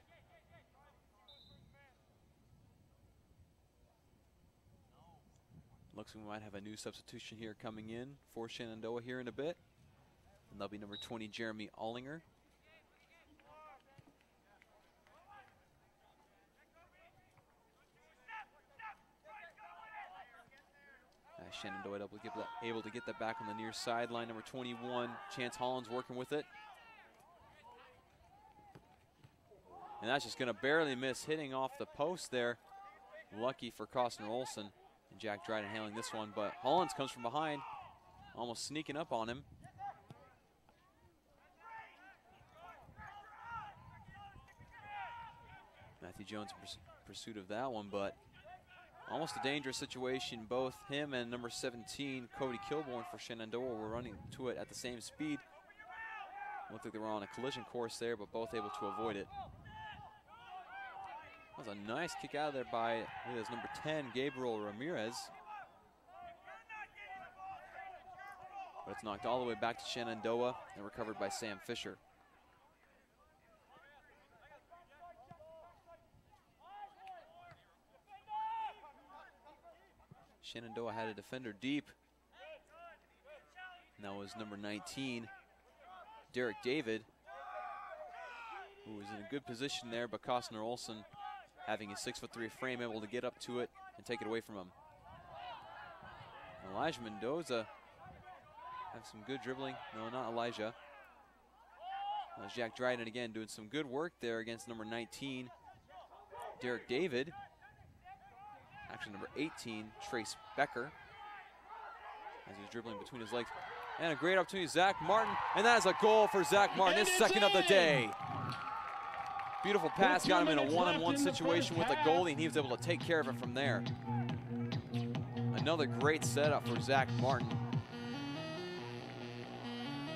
Looks like we might have a new substitution here coming in for Shenandoah here in a bit. And that'll be number 20, Jeremy Allinger. Shenandoah able to get that back on the near sideline. Number 21, Chance Hollins working with it. And that's just going to barely miss, hitting off the post there. Lucky for Costner Olson. And Jack Dryden handling this one, but Hollins comes from behind, almost sneaking up on him. Matthew Jones in pursuit of that one, but almost a dangerous situation. Both him and number 17, Cody Kilborn for Shenandoah, were running to it at the same speed. Looked like they were on a collision course there, but both able to avoid it. That was a nice kick out of there by number 10, Gabriel Ramirez. But it's knocked all the way back to Shenandoah and recovered by Sam Fisher. Shenandoah had a defender deep. And that was number 19, Derek David, who was in a good position there, but Costner Olson, having a 6'3" frame, able to get up to it and take it away from him. Elijah Mendoza have some good dribbling. No, not Elijah. That was Jack Dryden again doing some good work there against number 19, Derek David. Actually, number 18, Trace Becker, as he's dribbling between his legs. And a great opportunity, Zach Martin. And that is a goal for Zach Martin, his second of the day. Beautiful pass, got him in a one-on-one situation with the goalie, and he was able to take care of it from there. Another great setup for Zach Martin.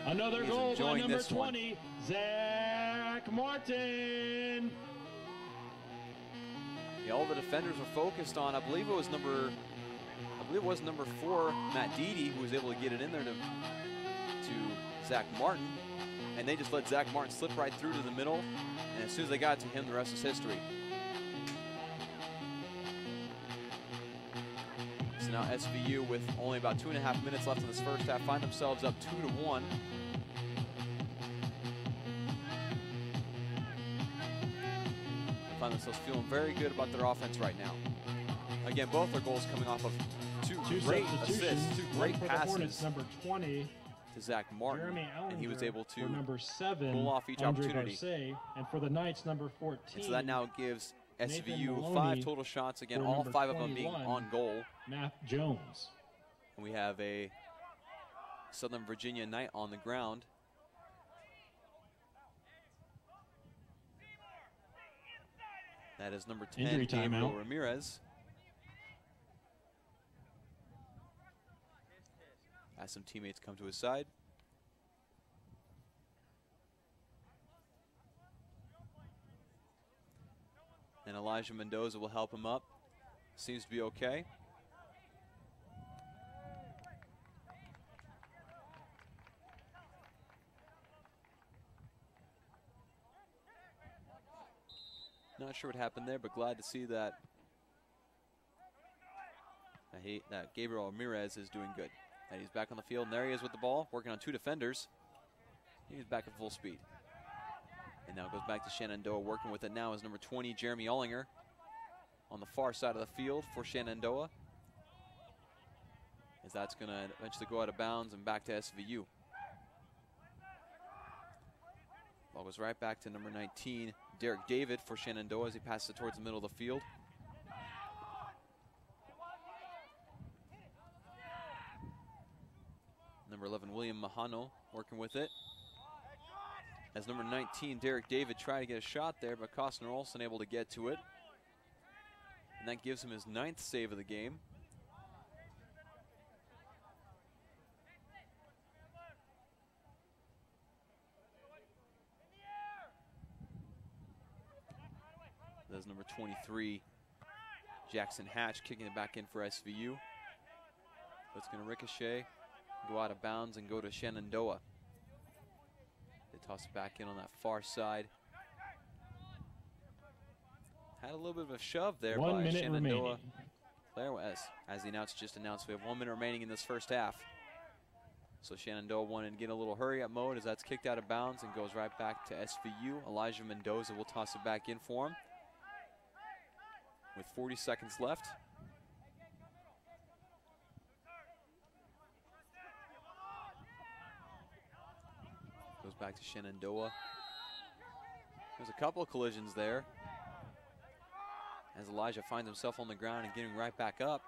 Another goal by number 20, Zach Martin. Yeah, all the defenders were focused on, I believe it was number 4, Matt Deedy, who was able to get it in there to Zach Martin. And they just let Zach Martin slip right through to the middle. And as soon as they got to him, the rest is history. So now SVU, with only about 2.5 minutes left in this first half, find themselves up 2-1. Find themselves feeling very good about their offense right now. Again, both their goals coming off of two great assists, two great passes. Hornets, number 20 to Zach Martin, and he was able to number 7, pull off each opportunity. Garcia, and for the Knights, number 14. And so that now gives SVU Maloney 5 total shots, again, all 5 of them being on goal. Matt Jones. And we have a Southern Virginia Knight on the ground. That is number 10, Gabriel Ramirez. As some teammates come to his side. And Elijah Mendoza will help him up. Seems to be okay. Not sure what happened there, but glad to see that Gabriel Ramirez is doing good. And he's back on the field, and there he is with the ball, working on 2 defenders. He's back at full speed. And now goes back to Shenandoah. Working with it now is number 20, Jeremy Ollinger, on the far side of the field for Shenandoah, as that's going to eventually go out of bounds and back to SVU. Ball goes right back to number 19, Derek David for Shenandoah, as he passes it towards the middle of the field. Number 11, William Mahano, working with it. As number 19, Derek David, tried to get a shot there, but Costner Olsen able to get to it. And that gives him his 9th save of the game. That's number 23, Jackson Hatch, kicking it back in for SVU. That's going to ricochet, go out of bounds, and go to Shenandoah. They toss it back in on that far side. Had a little bit of a shove there by Shenandoah. Player, as the announcer just announced, we have 1 minute remaining in this first half. So Shenandoah wanted to get a little hurry-up mode, as that's kicked out of bounds and goes right back to SVU. Elijah Mendoza will toss it back in for him with 40 seconds left. Goes back to Shenandoah. There's a couple of collisions there, as Elijah finds himself on the ground and getting right back up.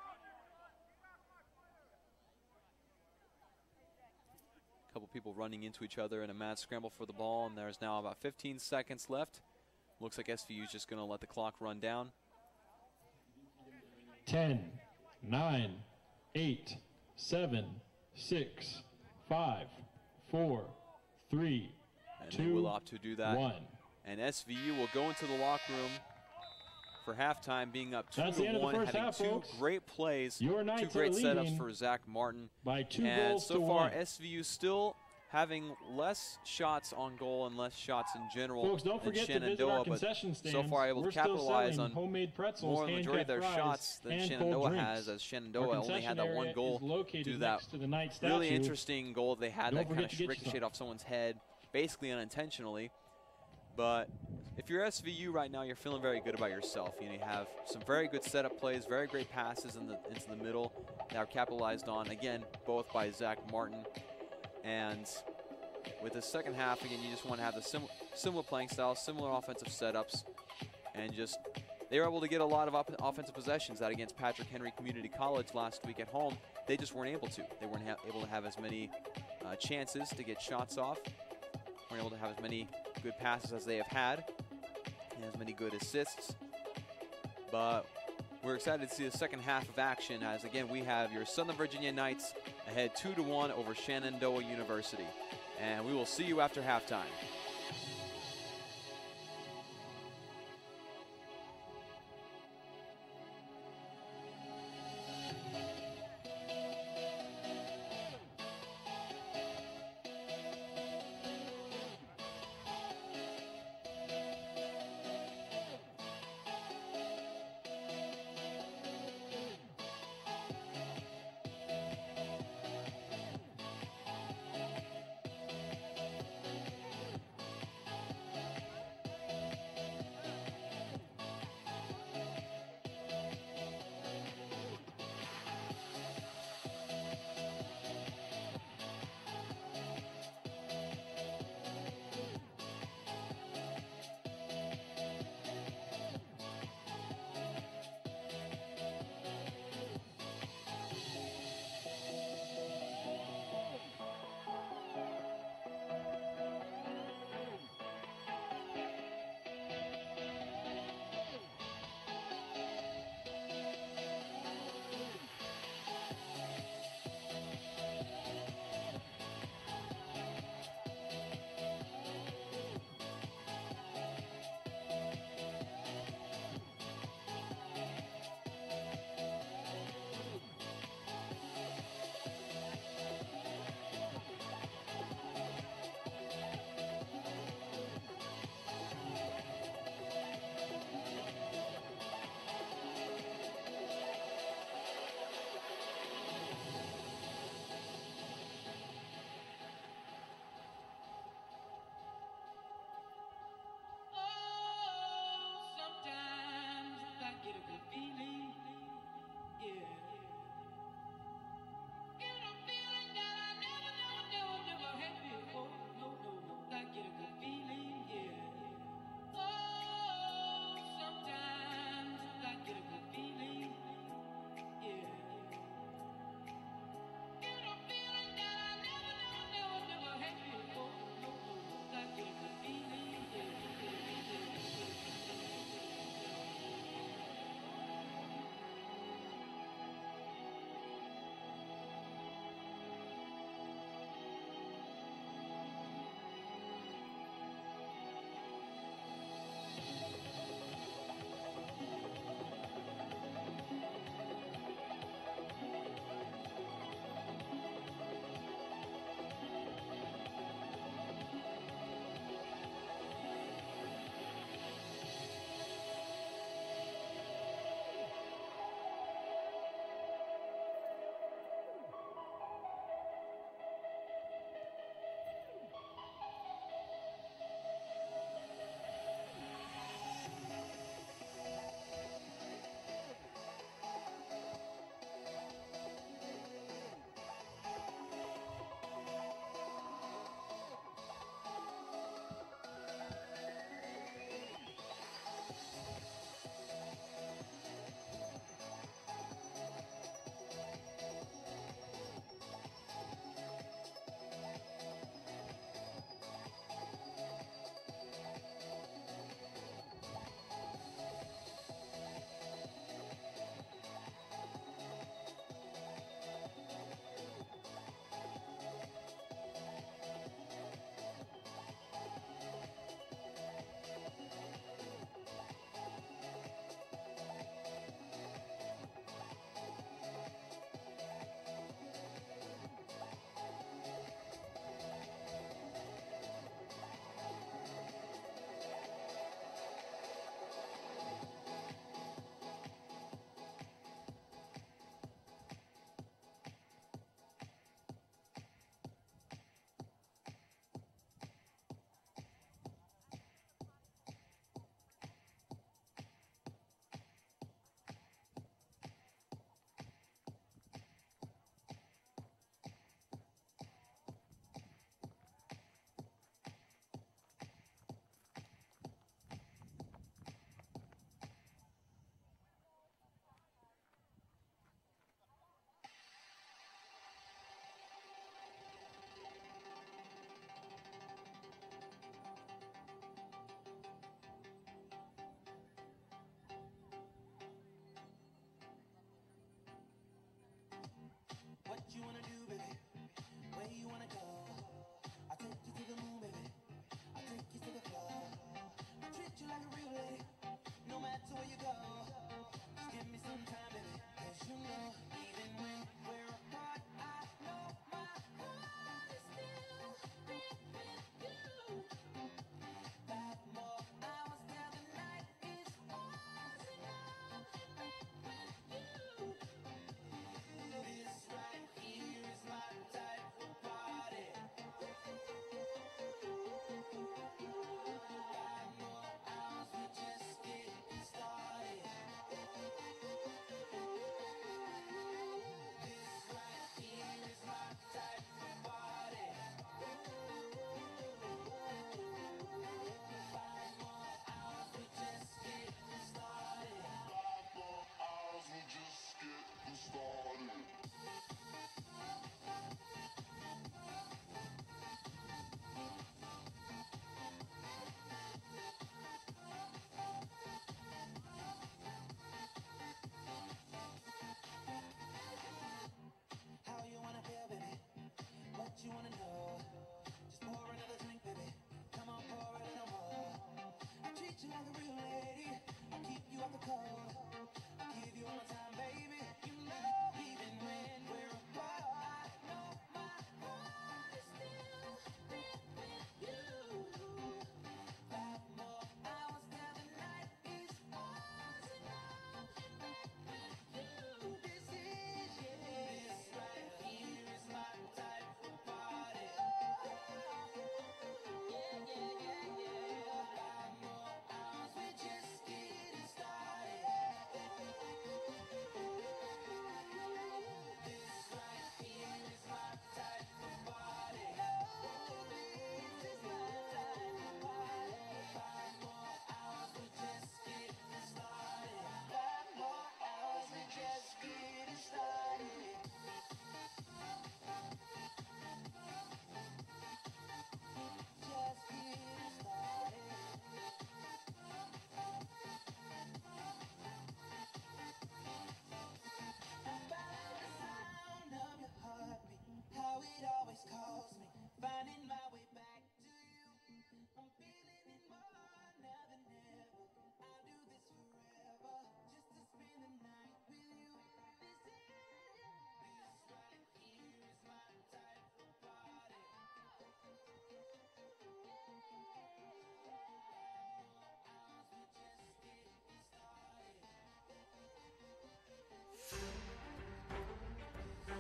A couple people running into each other in a mad scramble for the ball, and there's now about 15 seconds left. Looks like SVU is just going to let the clock run down. 10, 9, 8, 7, 6, 5, 4, 3, and 2, they will opt to do that. 1. And SVU will go into the locker room for halftime, being up 2-1, having 2 great plays, 2 great setups for Zach Martin. By 2 and goals so to far, 1. SVU still having less shots on goal and less shots in general Folks, don't than forget Shenandoah, to visit our but concession stands. so far able We're to capitalize on homemade pretzels, more than the majority of their shots than Shenandoah has, as Shenandoah only had that 1 goal to that really interesting goal they had that kind of ricocheted off someone's head, basically unintentionally. But if you're SVU right now, you're feeling very good about yourself. You know, you have some very good setup plays, very great passes into the middle that are capitalized on, again, both by Zach Martin. And with the second half, again, you just want to have the similar playing style, similar offensive setups, and just they were able to get a lot of offensive possessions. That against Patrick Henry Community College last week at home, they just weren't able to. They weren't able to have as many chances to get shots off, weren't able to have as many good passes as they have had, and as many good assists. But we're excited to see the second half of action, as again we have your Southern Virginia Knights ahead 2-1 over Shenandoah University. And we will see you after halftime.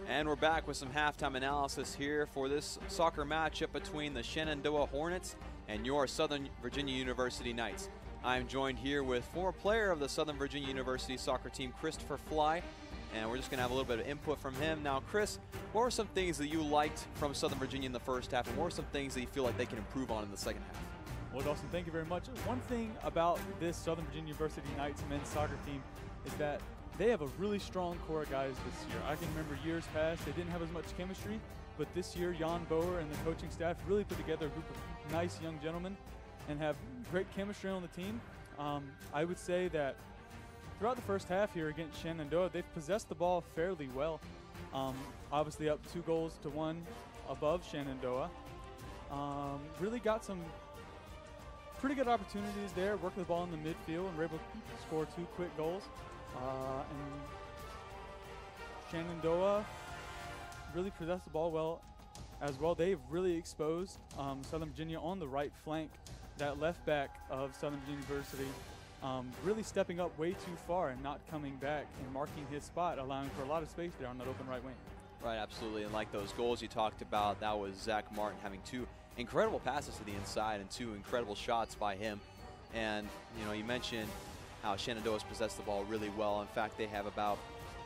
And we're back with some halftime analysis here for this soccer matchup between the Shenandoah Hornets and your Southern Virginia University Knights. I'm joined here with former player of the Southern Virginia University soccer team, Christopher Fly, and we're just going to have a little bit of input from him. Now, Chris, what were some things that you liked from Southern Virginia in the first half, and what were some things that you feel like they can improve on in the second half? Well, Dawson, thank you very much. One thing about this Southern Virginia University Knights men's soccer team is that they have a really strong core of guys this year. I can remember years past they didn't have as much chemistry, but this year Jan Boer and the coaching staff really put together a group of nice young gentlemen and have great chemistry on the team. I would say that throughout the first half here against Shenandoah, they've possessed the ball fairly well. Obviously up 2-1 above Shenandoah. Really got some pretty good opportunities there, working the ball in the midfield, and were able to score 2 quick goals. And Shenandoah really possessed the ball well as well. They've really exposed Southern Virginia on the right flank. That left back of Southern Virginia University really stepping up way too far and not coming back and marking his spot, allowing for a lot of space there on that open right wing. Right, absolutely. And like those goals you talked about, that was Zach Martin having 2 incredible passes to the inside and 2 incredible shots by him. And, you know, you mentioned how Shenandoah's possessed the ball really well. In fact, they have about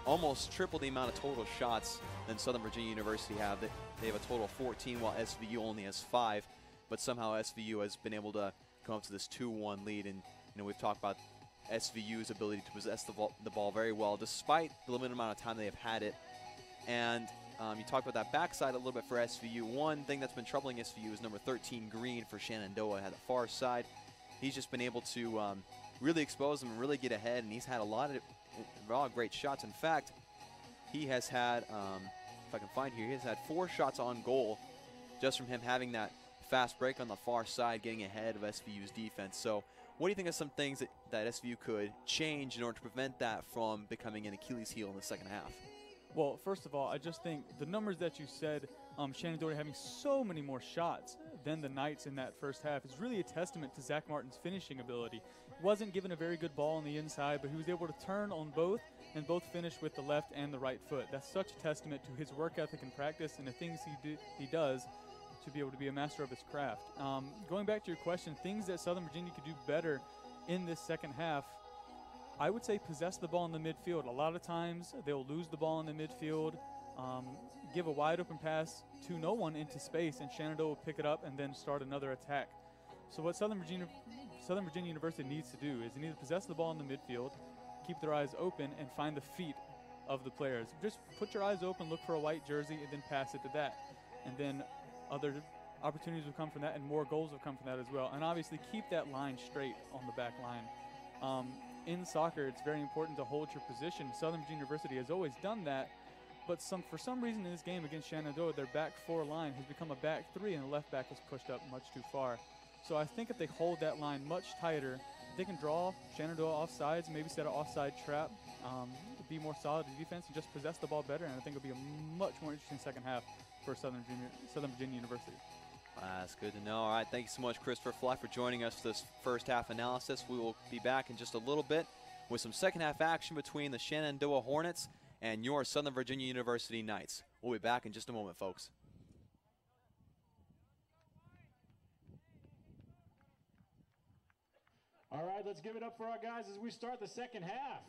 almost triple the amount of total shots than Southern Virginia University have. They have a total of 14, while SVU only has 5. But somehow SVU has been able to come up to this 2-1 lead. And, you know, we've talked about SVU's ability to possess the ball very well, despite the limited amount of time they have had it. And you talked about that backside a little bit for SVU. One thing that's been troubling SVU is number 13, Green, for Shenandoah at the far side. He's just been able to really expose them and really get ahead, and he's had a lot of great shots. In fact, he has had, if I can find here, he has had 4 shots on goal just from him having that fast break on the far side, getting ahead of SVU's defense. So what do you think of some things that SVU could change in order to prevent that from becoming an Achilles heel in the second half? Well, first of all, I just think the numbers that you said, Shenandoah having so many more shots than the Knights in that first half, is really a testament to Zach Martin's finishing ability. Wasn't given a very good ball on the inside, but he was able to turn on both and both finish with the left and the right foot. That's such a testament to his work ethic and practice and the things he does to be able to be a master of his craft. Going back to your question, things that Southern Virginia could do better in this second half, I would say possess the ball in the midfield. A lot of times they'll lose the ball in the midfield, give a wide open pass to no one into space, and Shenandoah will pick it up and then start another attack. So what Southern Virginia University needs to do is they need to possess the ball in the midfield, keep their eyes open, and find the feet of the players. Just put your eyes open, look for a white jersey, and then pass it to that. And then other opportunities will come from that, and more goals will come from that as well. And obviously keep that line straight on the back line. In soccer, it's very important to hold your position. Southern Virginia University has always done that, but for some reason in this game against Shenandoah, their back 4 line has become a back 3, and the left back was pushed up much too far. So I think if they hold that line much tighter, they can draw Shenandoah off sides, maybe set an offside trap, be more solid in defense, and just possess the ball better, and I think it'll be a much more interesting second half for Southern Virginia University. That's good to know. All right, thank you so much, Christopher Fly, for joining us for this first half analysis. We will be back in just a little bit with some second half action between the Shenandoah Hornets and your Southern Virginia University Knights. We'll be back in just a moment, folks. All right, let's give it up for our guys as we start the second half.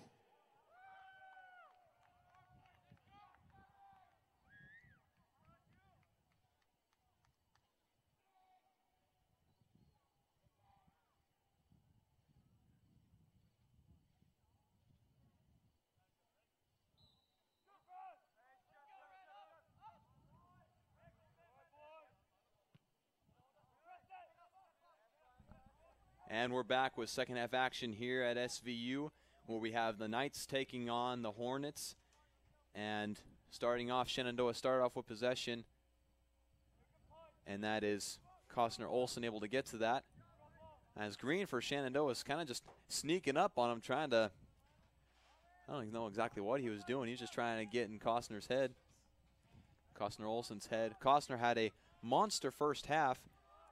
And we're back with second half action here at SVU, where we have the Knights taking on the Hornets. And starting off, Shenandoah started off with possession, and that is Costner Olsen able to get to that. As Green for Shenandoah is kind of just sneaking up on him, trying to, I don't even know exactly what he was doing. He was just trying to get in Costner's head, Costner Olsen's head. Costner had a monster first half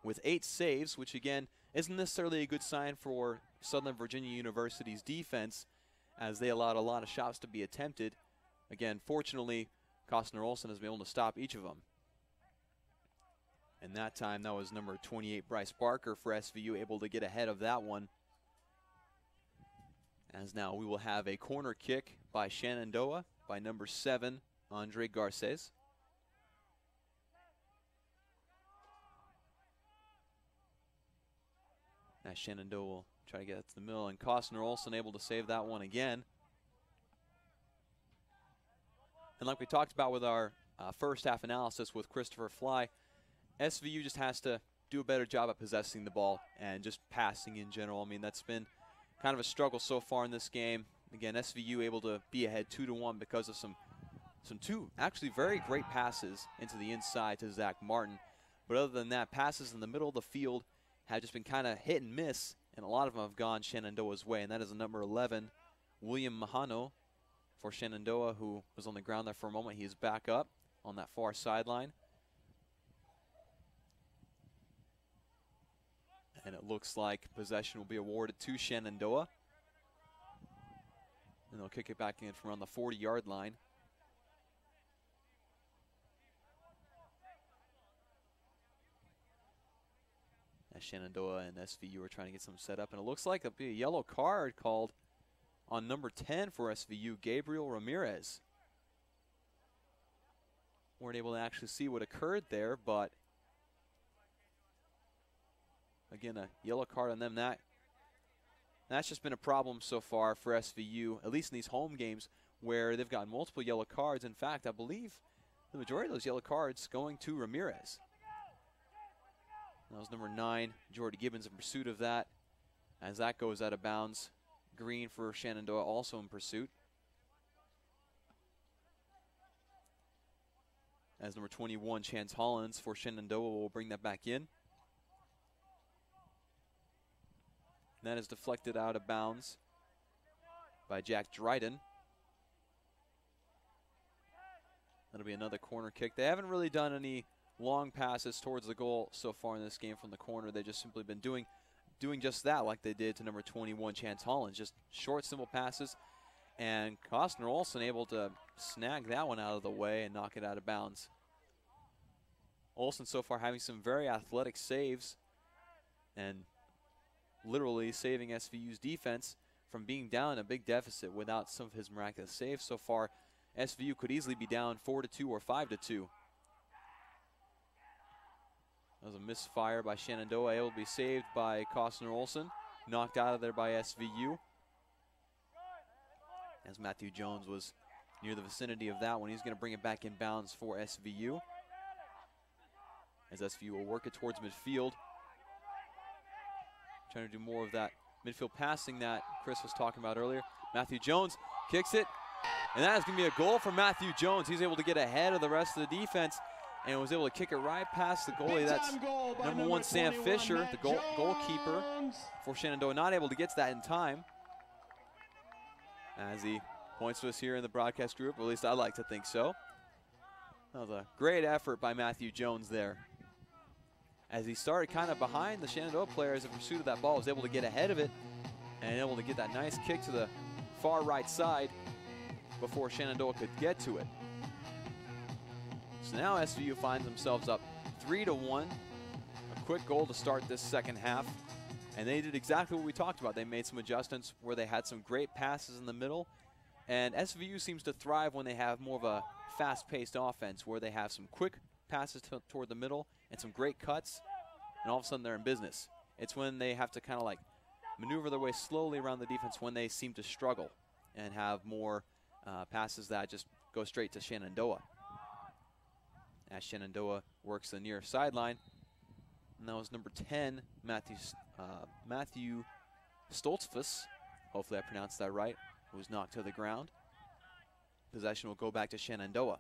with 8 saves, which again isn't necessarily a good sign for Southern Virginia University's defense, as they allowed a lot of shots to be attempted. Again, fortunately, Costner Olson has been able to stop each of them. And that time, that was number 28, Bryce Barker for SVU, able to get ahead of that one. As now we will have a corner kick by Shenandoah by number 7, Andre Garces. As Shenandoah will try to get it to the middle, and Costner Olson able to save that one again. And like we talked about with our first half analysis with Christopher Fly, SVU just has to do a better job at possessing the ball and just passing in general. I mean, that's been kind of a struggle so far in this game. Again, SVU able to be ahead 2-1 because of some two actually very great passes into the inside to Zach Martin. But other than that, passes in the middle of the field have just been kind of hit and miss, and a lot of them have gone Shenandoah's way, and that is a number 11, William Mahano for Shenandoah, who was on the ground there for a moment. He is back up on that far sideline. And it looks like possession will be awarded to Shenandoah. And they'll kick it back in from around the 40-yard line. As Shenandoah and SVU are trying to get some set up. And it looks like there'll be a yellow card called on number 10 for SVU, Gabriel Ramirez. Weren't able to actually see what occurred there, but again, a yellow card on them. That's just been a problem so far for SVU, at least in these home games where they've gotten multiple yellow cards. In fact, I believe the majority of those yellow cards going to Ramirez. That was number 9, Jordy Gibbons, in pursuit of that. As that goes out of bounds, Green for Shenandoah also in pursuit. As number 21, Chance Hollins for Shenandoah will bring that back in. And that is deflected out of bounds by Jack Dryden. That'll be another corner kick. They haven't really done any long passes towards the goal so far in this game from the corner. They've just simply been doing just that, like they did to number 21, Chance Hollins. Just short, simple passes. And Costner Olson able to snag that one out of the way and knock it out of bounds. Olson so far having some very athletic saves and literally saving SVU's defense from being down a big deficit without some of his miraculous saves so far. SVU could easily be down 4-2 or 5-2. That was a misfire by Shenandoah, able to be saved by Costner Olson. Knocked out of there by SVU. As Matthew Jones was near the vicinity of that one, he's going to bring it back in bounds for SVU. As SVU will work it towards midfield. Trying to do more of that midfield passing that Chris was talking about earlier. Matthew Jones kicks it, and that is going to be a goal for Matthew Jones. He's able to get ahead of the rest of the defense and was able to kick it right past the goalie. That's number 1, Sam Fisher, the goalkeeper for Shenandoah. Not able to get to that in time. As he points to us here in the broadcast group, or at least I like to think so. That was a great effort by Matthew Jones there. As he started kind of behind the Shenandoah players in pursuit of that ball, was able to get ahead of it and able to get that nice kick to the far right side before Shenandoah could get to it. So now SVU finds themselves up 3-1. A quick goal to start this second half. And they did exactly what we talked about. They made some adjustments where they had some great passes in the middle. And SVU seems to thrive when they have more of a fast-paced offense, where they have some quick passes toward the middle and some great cuts, and all of a sudden they're in business. It's when they have to kind of like maneuver their way slowly around the defense when they seem to struggle and have more passes that just go straight to Shenandoah. As Shenandoah works the near sideline, and that was number 10, Matthew Stoltzfus, hopefully I pronounced that right, who was knocked to the ground. Possession will go back to Shenandoah.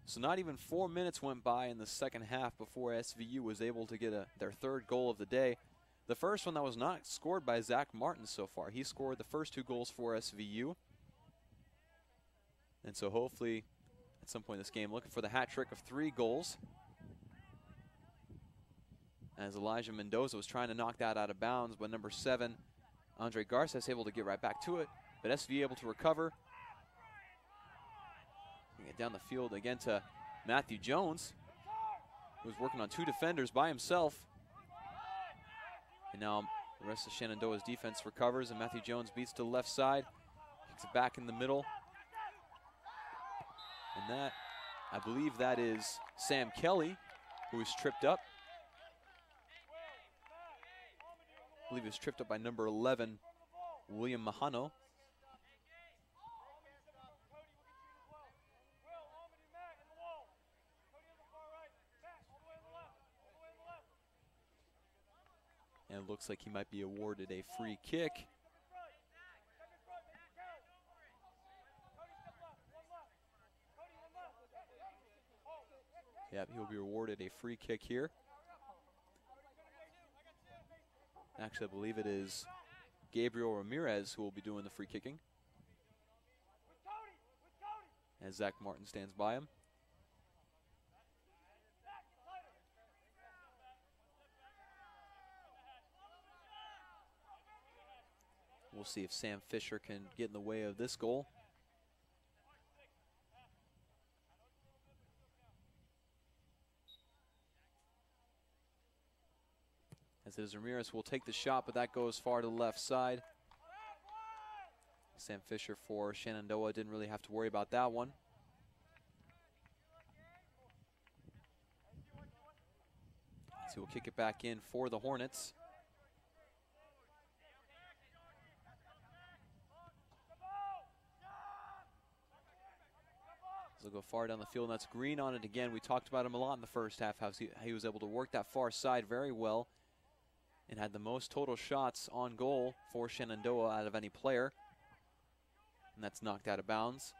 So not even 4 minutes went by in the second half before SVU was able to get their third goal of the day. The first one that was not scored by Zach Martin so far. He scored the first 2 goals for SVU. And so hopefully at some point in this game, looking for the hat trick of 3 goals. As Elijah Mendoza was trying to knock that out of bounds, but number 7, Andre Garces, able to get right back to it. but SV able to recover. Get down the field again to Matthew Jones, who was working on 2 defenders by himself. And now the rest of Shenandoah's defense recovers, and Matthew Jones beats to the left side, kicks it back in the middle. And that, I believe that is Sam Kelly, who was tripped up. I believe he was tripped up by number 11, William Mahano. And it looks like he might be awarded a free kick. Yep, he'll be awarded a free kick here. Actually, I believe it is Gabriel Ramirez who will be doing the free kicking, as Zach Martin stands by him. We'll see if Sam Fisher can get in the way of this goal. As it is Ramirez will take the shot, but that goes far to the left side. Sam Fisher for Shenandoah didn't really have to worry about that one. So we'll kick it back in for the Hornets. They'll go far down the field, and that's Green on it again. We talked about him a lot in the first half, how he was able to work that far side very well and had the most total shots on goal for Shenandoah out of any player. And that's knocked out of bounds.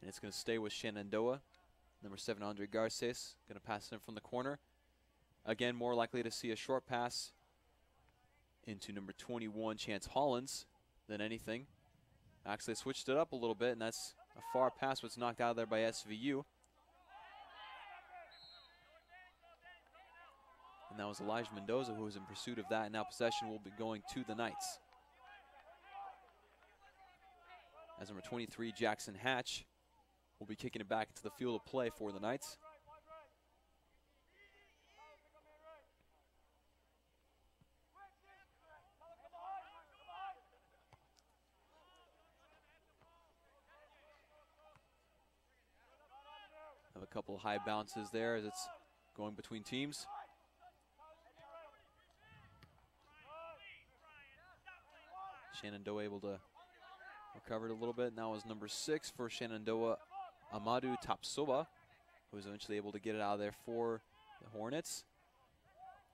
And it's going to stay with Shenandoah. Number 7, Andre Garces, going to pass it in from the corner. Again, more likely to see a short pass into number 21, Chance Hollins, than anything. Actually switched it up a little bit, and that's a far pass was knocked out of there by SVU. And that was Elijah Mendoza who was in pursuit of that, and now possession will be going to the Knights. As number 23, Jackson Hatch, will be kicking it back into the field of play for the Knights. Have a couple of high bounces there as it's going between teams. Shenandoah able to recover it a little bit. And that was number 6 for Shenandoah, Amadou Tapsoba, who was eventually able to get it out of there for the Hornets.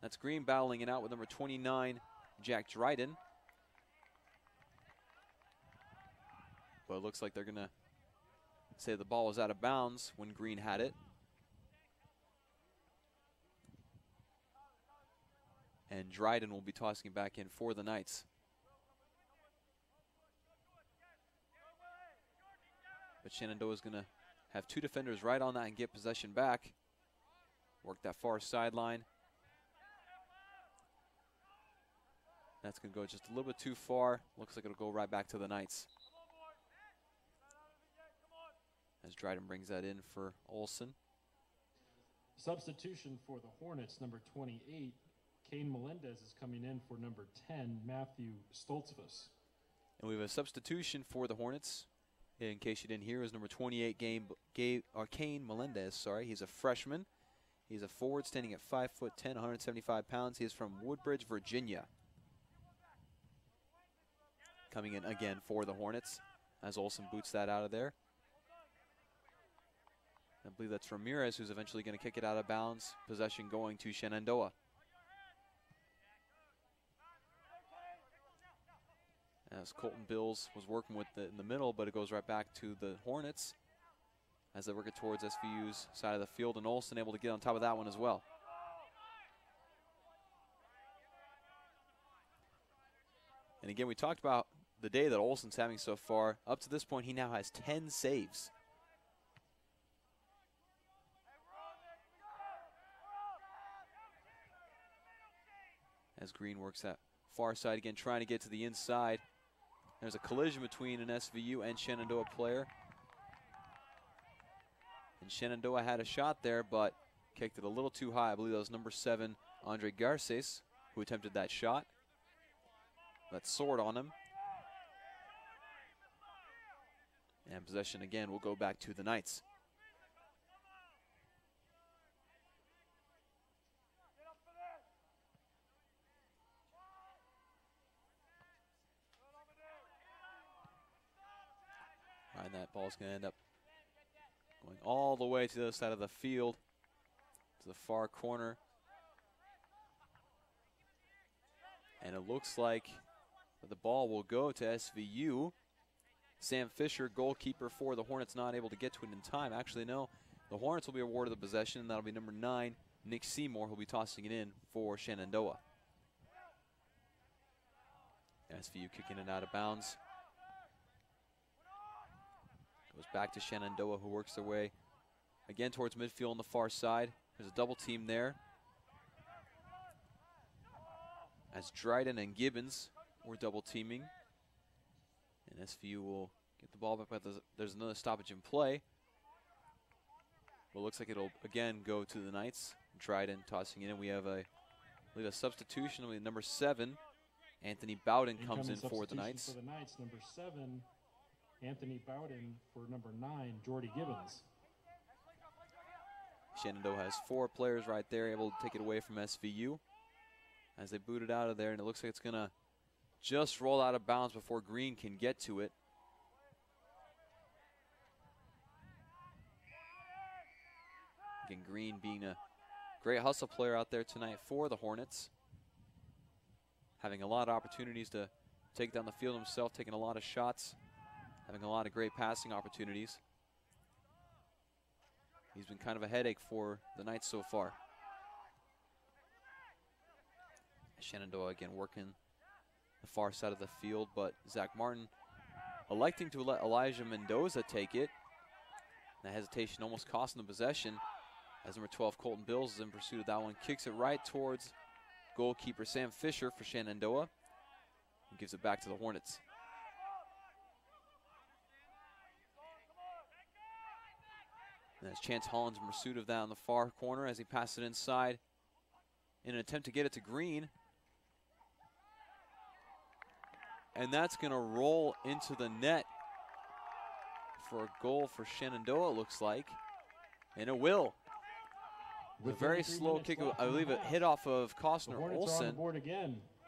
That's Green battling it out with number 29, Jack Dryden. But it looks like they're going to say the ball was out of bounds when Green had it. And Dryden will be tossing it back in for the Knights. But Shenandoah is going to have 2 defenders right on that and get possession back. Work that far sideline. That's going to go just a little bit too far. Looks like it'll go right back to the Knights. As Dryden brings that in for Olsen. Substitution for the Hornets, number 28, Kane Melendez is coming in for number 10, Matthew Stoltzfus. And we have a substitution for the Hornets. In case you didn't hear, is number 28, Kane Melendez. Sorry, he's a freshman. He's a forward standing at 5'10", 175 pounds. He is from Woodbridge, Virginia. Coming in again for the Hornets as Olsen boots that out of there. I believe that's Ramirez who's eventually going to kick it out of bounds. Possession going to Shenandoah. As Colton Bills was working with it in the middle, but it goes right back to the Hornets as they work it towards SVU's side of the field, and Olsen able to get on top of that one as well. And again, we talked about the day that Olsen's having so far. Up to this point, he now has 10 saves. As Green works that far side again, trying to get to the inside. There's a collision between an SVU and Shenandoah player. And Shenandoah had a shot there, but kicked it a little too high. I believe that was number 7, Andre Garces, who attempted that shot. That soared on him. And possession again will go back to the Knights. And that ball's going to end up going all the way to the other side of the field, to the far corner. And it looks like the ball will go to SVU. Sam Fisher, goalkeeper for the Hornets, not able to get to it in time. Actually, no, the Hornets will be awarded the possession, and that'll be number 9, Nick Seymour, who'll be tossing it in for Shenandoah. SVU kicking it out of bounds. Goes back to Shenandoah, who works their way again towards midfield on the far side. There's a double team there, as Dryden and Gibbons were double teaming. And SVU will get the ball back, but there's another stoppage in play. But it looks like it'll again go to the Knights. Dryden tossing it in. We have I believe a substitution with number 7. Anthony Bowden comes in for the Knights. For the Knights, number 7, Anthony Bowden for number 9, Jordy Gibbons. Shenandoah has 4 players right there, able to take it away from SVU as they boot it out of there, and it looks like it's going to just roll out of bounds before Green can get to it. Again, Green being a great hustle player out there tonight for the Hornets, having a lot of opportunities to take down the field himself, taking a lot of shots, having a lot of great passing opportunities. He's been kind of a headache for the Knights so far. Shenandoah again working the far side of the field, but Zach Martin electing to let Elijah Mendoza take it. That hesitation almost cost him the possession, as number 12 Colton Bills is in pursuit of that one. Kicks it right towards goalkeeper Sam Fisher for Shenandoah, and gives it back to the Hornets. And that's Chance Hollins in pursuit of that on the far corner as he passes it inside in an attempt to get it to Green. And that's going to roll into the net for a goal for Shenandoah, it looks like. And it will. With a very slow kick, I believe it hit off of Costner Olsen.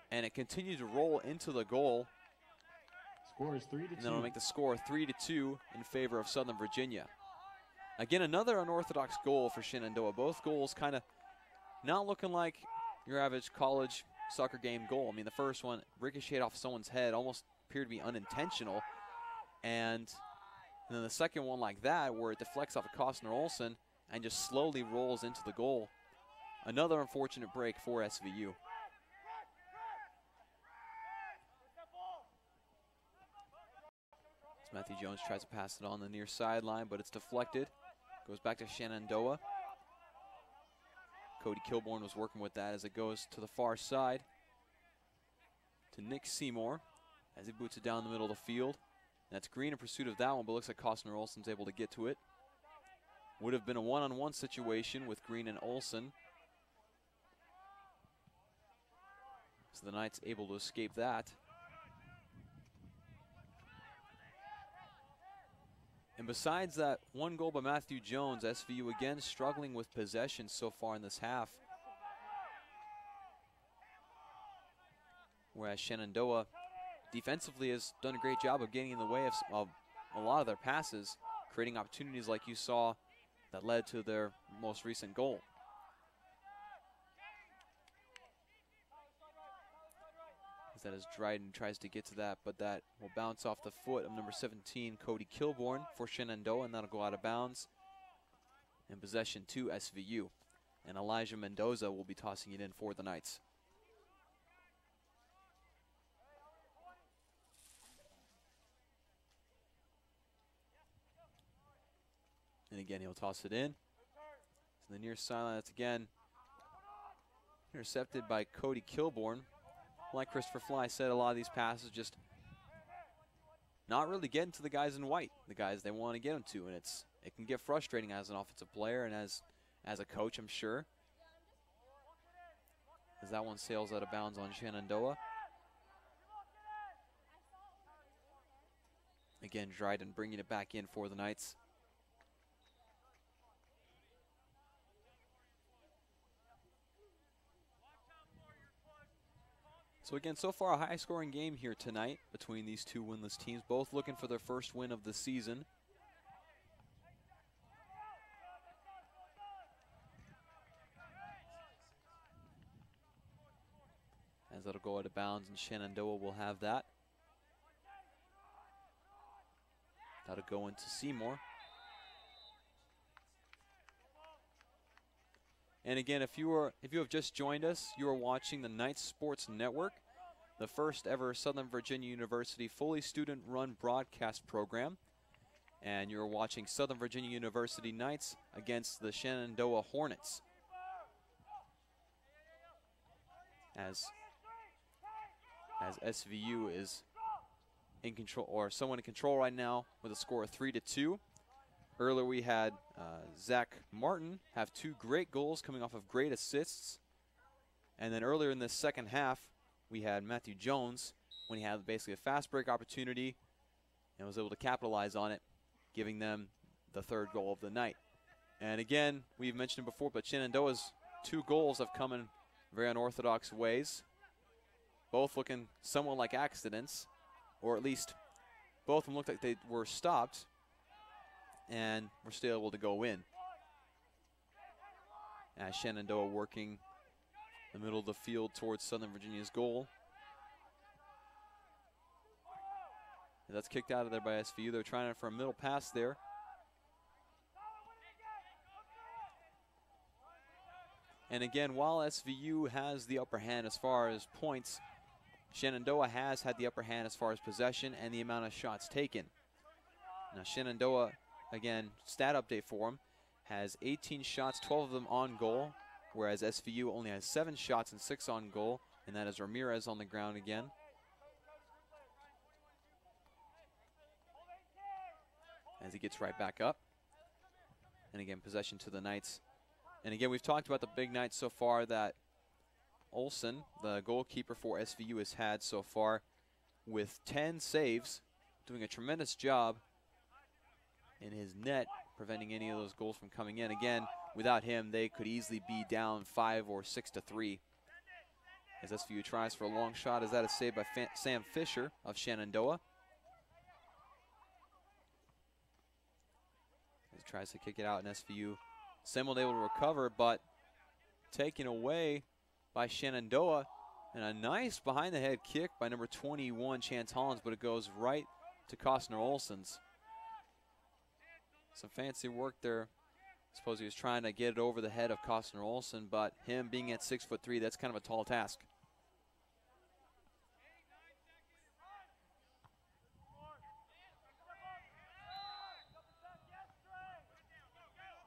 And it continued to roll into the goal. Score is 3-2. And then it'll make the score 3-2 in favor of Southern Virginia. Again, another unorthodox goal for Shenandoah. Both goals kind of not looking like your average college soccer game goal. I mean, the first one ricocheted off someone's head, almost appeared to be unintentional. And then the second one like that, where it deflects off of Costner Olsen and just slowly rolls into the goal. Another unfortunate break for SVU. As Matthew Jones tries to pass it on the near sideline, but it's deflected. Goes back to Shenandoah. Cody Kilborn was working with that as it goes to the far side to Nick Seymour as he boots it down the middle of the field. That's Green in pursuit of that one, but looks like Costner Olsen's able to get to it. Would have been a one-on-one situation with Green and Olsen. So the Knights able to escape that. And besides that one goal by Matthew Jones, SVU again struggling with possession so far in this half. Whereas Shenandoah defensively has done a great job of getting in the way of a lot of their passes, creating opportunities like you saw that led to their most recent goal. That as Dryden tries to get to that, but that will bounce off the foot of number 17, Cody Kilborn for Shenandoah, and that'll go out of bounds. And possession to SVU. And Elijah Mendoza will be tossing it in for the Knights. And again, he'll toss it in. To the near sideline, that's again intercepted by Cody Kilborn. Like Christopher Fly said, a lot of these passes just not really getting to the guys in white, the guys they want to get them to, and it can get frustrating as an offensive player and as a coach, I'm sure. As that one sails out of bounds on Shenandoah. Again, Dryden bringing it back in for the Knights. So again, so far a high-scoring game here tonight between these two winless teams, both looking for their first win of the season. As that'll go out of bounds, and Shenandoah will have that. That'll go into Seymour. And again, if you have just joined us, you are watching the Knights Sports Network, the first ever Southern Virginia University fully student-run broadcast program. And you're watching Southern Virginia University Knights against the Shenandoah Hornets. As SVU is in control, or someone in control right now with a score of 3-2. Earlier we had Zach Martin have 2 great goals coming off of great assists. And then earlier in the second half, we had Matthew Jones when he had basically a fast break opportunity and was able to capitalize on it, giving them the 3rd goal of the night. And again, we've mentioned it before, but Shenandoah's 2 goals have come in very unorthodox ways, both looking somewhat like accidents, or at least both of them looked like they were stopped and were still able to go in. As Shenandoah working the middle of the field towards Southern Virginia's goal. And that's kicked out of there by SVU. They're trying it for a middle pass there. And again, while SVU has the upper hand as far as points, Shenandoah has had the upper hand as far as possession and the amount of shots taken. Now Shenandoah, again, stat update for him, has 18 shots, 12 of them on goal, whereas SVU only has 7 shots and 6 on goal, and that is Ramirez on the ground again. As he gets right back up. And again, possession to the Knights. And again, we've talked about the big night so far that Olsen, the goalkeeper for SVU, has had so far with 10 saves, doing a tremendous job in his net, preventing any of those goals from coming in. Again, without him, they could easily be down 5 or 6-3. As SVU tries for a long shot, as that is saved by Sam Fisher of Shenandoah. As he tries to kick it out, and SVU Semmel able to recover, but taken away by Shenandoah. And a nice behind-the-head kick by number 21, Chance Hollins, but it goes right to Costner Olson's. Some fancy work there. I suppose he was trying to get it over the head of Costner Olson, but him being at 6'3", that's kind of a tall task.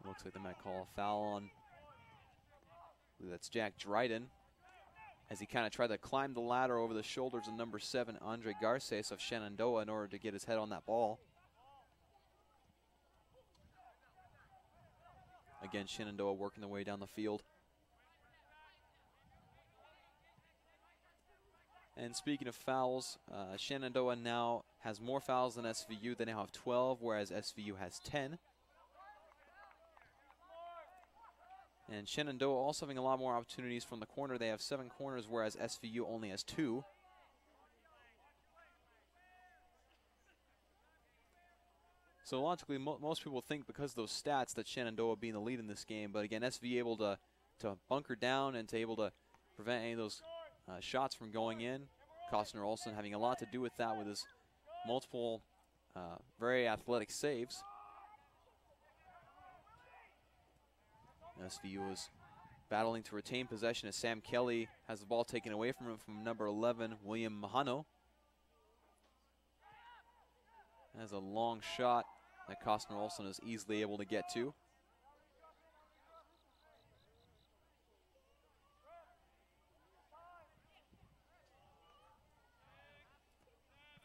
Looks like they might call a foul on, I believe that's Jack Dryden, as he kind of tried to climb the ladder over the shoulders of number 7, Andre Garces of Shenandoah, in order to get his head on that ball. Again, Shenandoah working their way down the field. And speaking of fouls, Shenandoah now has more fouls than SVU. They now have 12, whereas SVU has 10. And Shenandoah also having a lot more opportunities from the corner. They have 7 corners, whereas SVU only has 2. So logically, most people think because of those stats that Shenandoah being the lead in this game. But again, SVU able to bunker down and to able to prevent any of those shots from going in. Costner Olson having a lot to do with that with his multiple very athletic saves. SVU is battling to retain possession as Sam Kelly has the ball taken away from him from number 11, William Mahano. That's a long shot that Costner Olson is easily able to get to.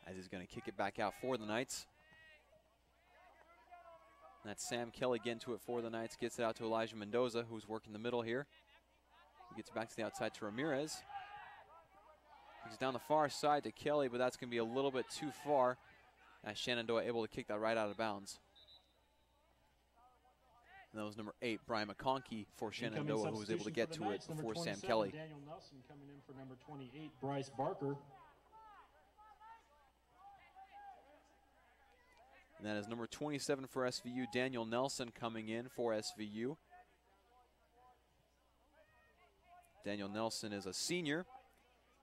as he's going to kick it back out for the Knights. And that's Sam Kelly getting to it for the Knights. Gets it out to Elijah Mendoza, who's working the middle here. He gets back to the outside to Ramirez. He's down the far side to Kelly, but that's going to be a little bit too far, as Shenandoah able to kick that right out of bounds. And that was number 8, Brian McConkey for Shenandoah, who was able to get to it before Sam Kelly. Daniel Nelson coming in for number 28, Bryce Barker. And that is number 27 for SVU, Daniel Nelson coming in for SVU. Daniel Nelson is a senior.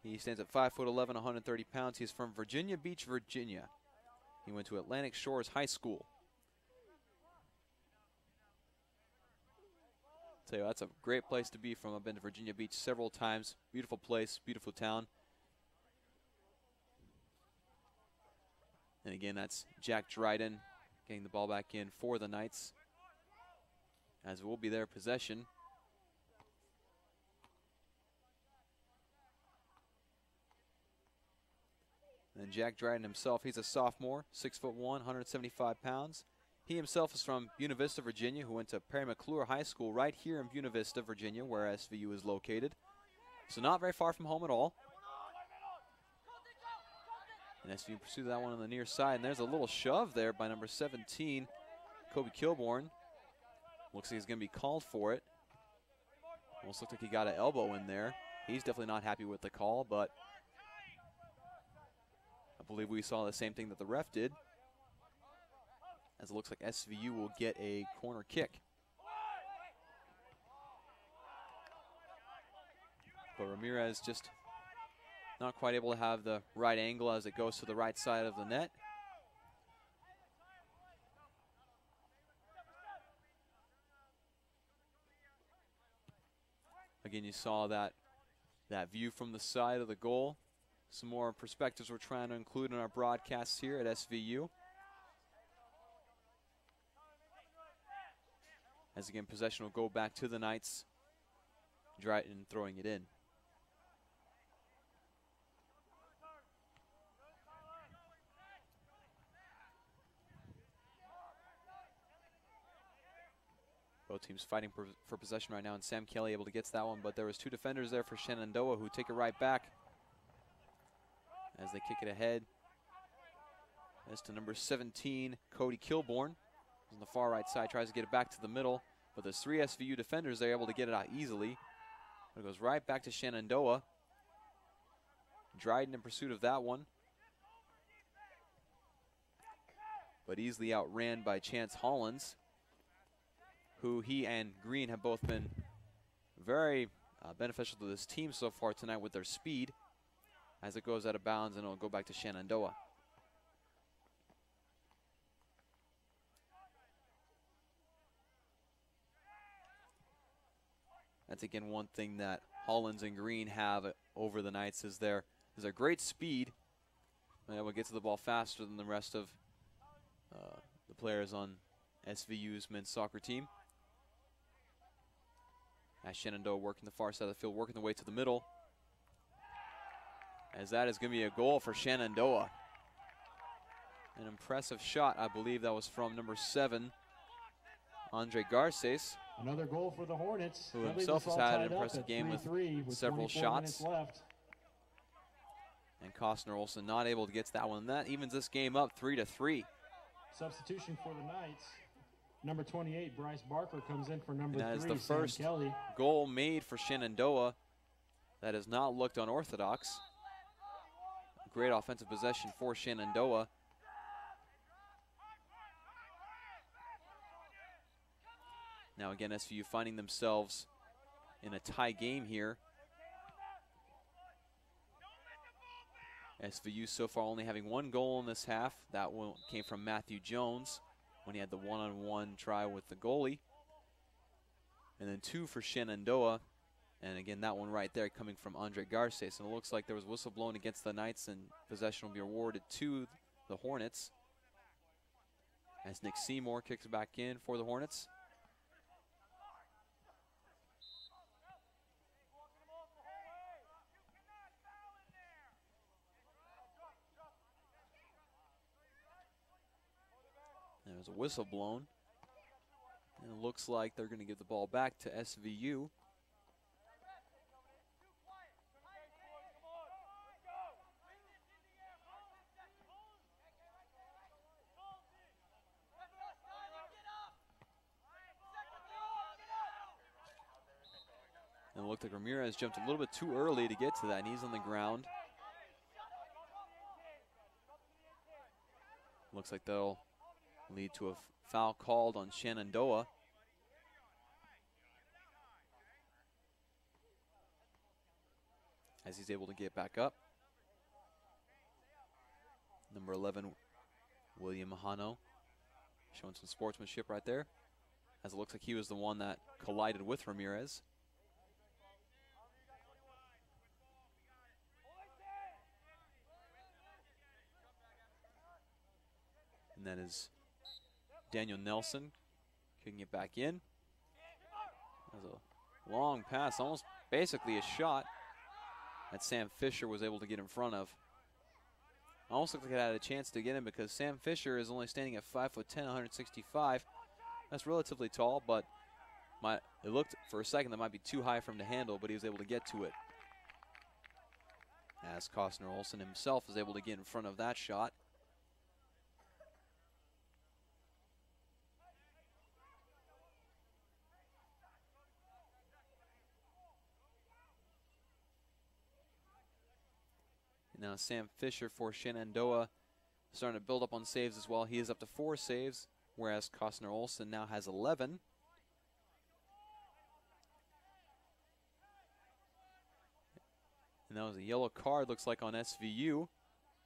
He stands at 5'11", 130 pounds. He's from Virginia Beach, Virginia. He went to Atlantic Shores High School. Tell you, that's a great place to be from. I've been to Virginia Beach several times. Beautiful place, beautiful town. And again, that's Jack Dryden getting the ball back in for the Knights, as it will be their possession. And Jack Dryden himself, he's a sophomore, 6'1", 175 pounds. He himself is from Buena Vista, Virginia, who went to Perry McClure High School right here in Buena Vista, Virginia, where SVU is located. So not very far from home at all. And SVU pursued that one on the near side, and there's a little shove there by number 17, Kobe Kilborn. Looks like he's going to be called for it. Almost looked like he got an elbow in there. He's definitely not happy with the call, but I believe we saw the same thing that the ref did, as it looks like SVU will get a corner kick. But Ramirez just not quite able to have the right angle as it goes to the right side of the net. Again, you saw that view from the side of the goal. Some more perspectives we're trying to include in our broadcasts here at SVU. As again, possession will go back to the Knights. Dryden throwing it in. Both teams fighting for possession right now, and Sam Kelly able to get to that one, but there was 2 defenders there for Shenandoah who take it right back as they kick it ahead. As to number 17, Cody Kilborn. On the far right side, tries to get it back to the middle, but there's 3 SVU defenders. They're able to get it out easily. It goes right back to Shenandoah. Dryden in pursuit of that one, but easily outran by Chance Hollins, who he and Green have both been very beneficial to this team so far tonight with their speed, as it goes out of bounds, and it'll go back to Shenandoah. That's again one thing that Hollins and Green have over the Knights is their great speed. They will get to the ball faster than the rest of the players on SVU's men's soccer team. As Shenandoah working the far side of the field, working the way to the middle. As that is going to be a goal for Shenandoah. An impressive shot, I believe that was from number 7, Andre Garces. Another goal for the Hornets. Who himself has had an impressive game with several shots. Left. And Costner Olsen not able to get to that one. That evens this game up 3-3. Substitution for the Knights. Number 28, Bryce Barker, comes in for number 3, That is the first Sam Kelly. goal made for Shenandoah. That has not looked unorthodox. Great offensive possession for Shenandoah. Now again, SVU finding themselves in a tie game here. SVU so far only having 1 goal in this half. That one came from Matthew Jones when he had the one-on-one try with the goalie. And then 2 for Shenandoah. And again, that one right there coming from Andre Garces. And it looks like there was whistle blown against the Knights, and possession will be awarded to the Hornets. As Nick Seymour kicks back in for the Hornets. There's a whistle blown. And it looks like they're going to give the ball back to SVU. And it looked like Ramirez jumped a little bit too early to get to that, and he's on the ground. Looks like that'll lead to a foul called on Shenandoah. As he's able to get back up. Number 11, William Mahano, showing some sportsmanship right there, as it looks like he was the one that collided with Ramirez. And that is Daniel Nelson kicking it back in. That was a long pass, almost basically a shot that Sam Fisher was able to get in front of. Almost looked like it had a chance to get him because Sam Fisher is only standing at 5'10", 165. That's relatively tall, but it looked for a second that might be too high for him to handle, but he was able to get to it. As Costner Olson himself is able to get in front of that shot. Now Sam Fisher for Shenandoah starting to build up on saves as well. He is up to 4 saves, whereas Costner Olson now has 11. And that was a yellow card, looks like, on SVU.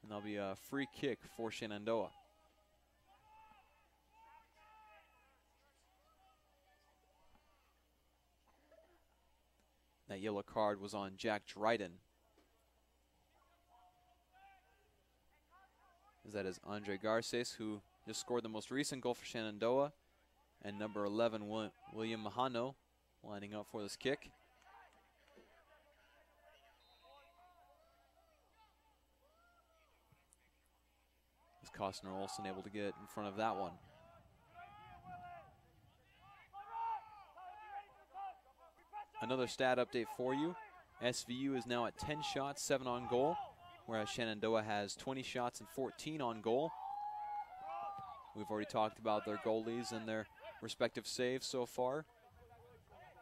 And that'll be a free kick for Shenandoah. That yellow card was on Jack Dryden. That is Andre Garces, who just scored the most recent goal for Shenandoah, and number 11, William Mahano, lining up for this kick. Is Costner Olson able to get in front of that one? Another stat update for you. SVU is now at 10 shots, 7 on goal, whereas Shenandoah has 20 shots and 14 on goal. We've already talked about their goalies and their respective saves so far.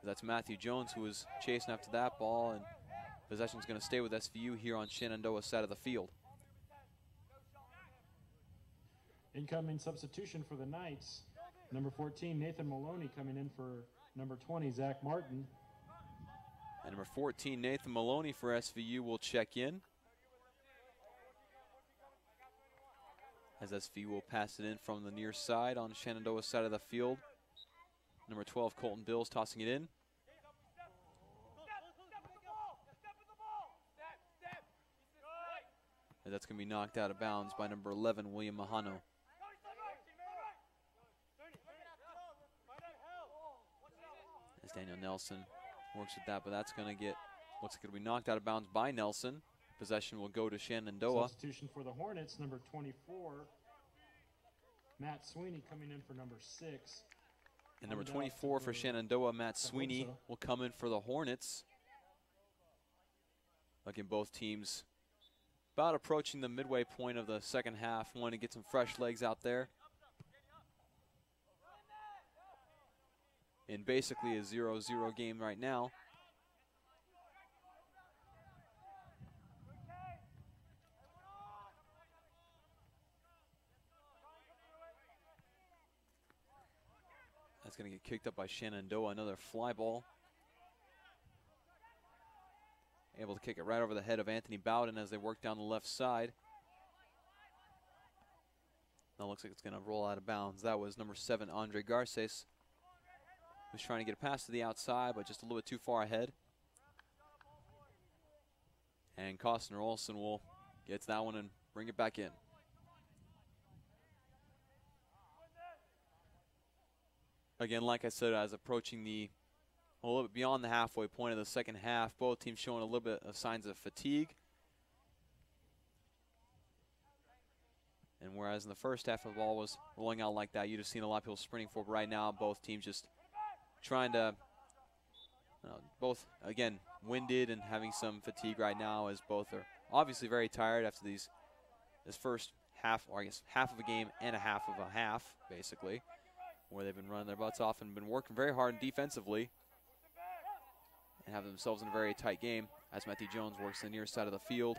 That's Matthew Jones, who is chasing after that ball, and possession is going to stay with SVU here on Shenandoah's side of the field. Incoming substitution for the Knights. Number 14, Nathan Maloney, coming in for number 20, Zach Martin. And number 14, Nathan Maloney for SVU will check in. As SVU will pass it in from the near side on Shenandoah's side of the field. Number 12, Colton Bills, tossing it in. And that's going to be knocked out of bounds by number 11, William Mahano. As Daniel Nelson works with that, but that's going to looks like it'll be knocked out of bounds by Nelson. Possession will go to Shenandoah. Substitution for the Hornets, number 24, Matt Sweeney, coming in for number 6. And number 24 for Shenandoah, Matt Sweeney, will come in for the Hornets. Again, both teams about approaching the midway point of the second half, wanting to get some fresh legs out there. In basically a 0-0 game right now. That's going to get kicked up by Shenandoah. Another fly ball. Able to kick it right over the head of Anthony Bowden as they work down the left side. Now looks like it's going to roll out of bounds. That was number 7, Andre Garces. Was trying to get a pass to the outside, but just a little bit too far ahead. And Costner Olson will get to that one and bring it back in. Again, like I said, as approaching a little bit beyond the halfway point of the second half, both teams showing a little bit of signs of fatigue. And whereas in the first half the ball was rolling out like that, you'd have seen a lot of people sprinting for it. Right now, both teams just trying to, both, again, winded and having some fatigue right now, as both are obviously very tired after this first half, or I guess half of a game and a half of a half, basically, where they've been running their butts off and been working very hard defensively and have themselves in a very tight game as Matthew Jones works the near side of the field.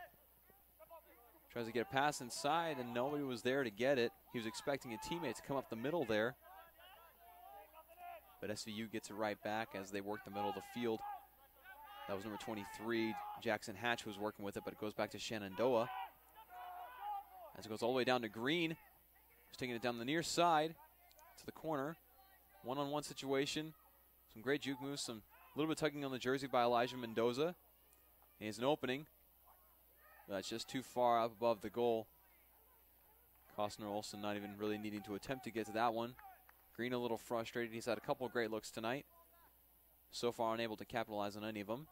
Tries to get a pass inside, and nobody was there to get it. He was expecting a teammate to come up the middle there. But SVU gets it right back as they work the middle of the field. That was number 23, Jackson Hatch, who was working with it, but it goes back to Shenandoah. As it goes all the way down to Green. He's taking it down the near side to the corner. One-on-one situation. Some great juke moves, some little bit tugging on the jersey by Elijah Mendoza. He has an opening. That's just too far up above the goal. Costner Olsen not even really needing to attempt to get to that one. Green a little frustrated. He's had a couple of great looks tonight. So far unable to capitalize on any of them.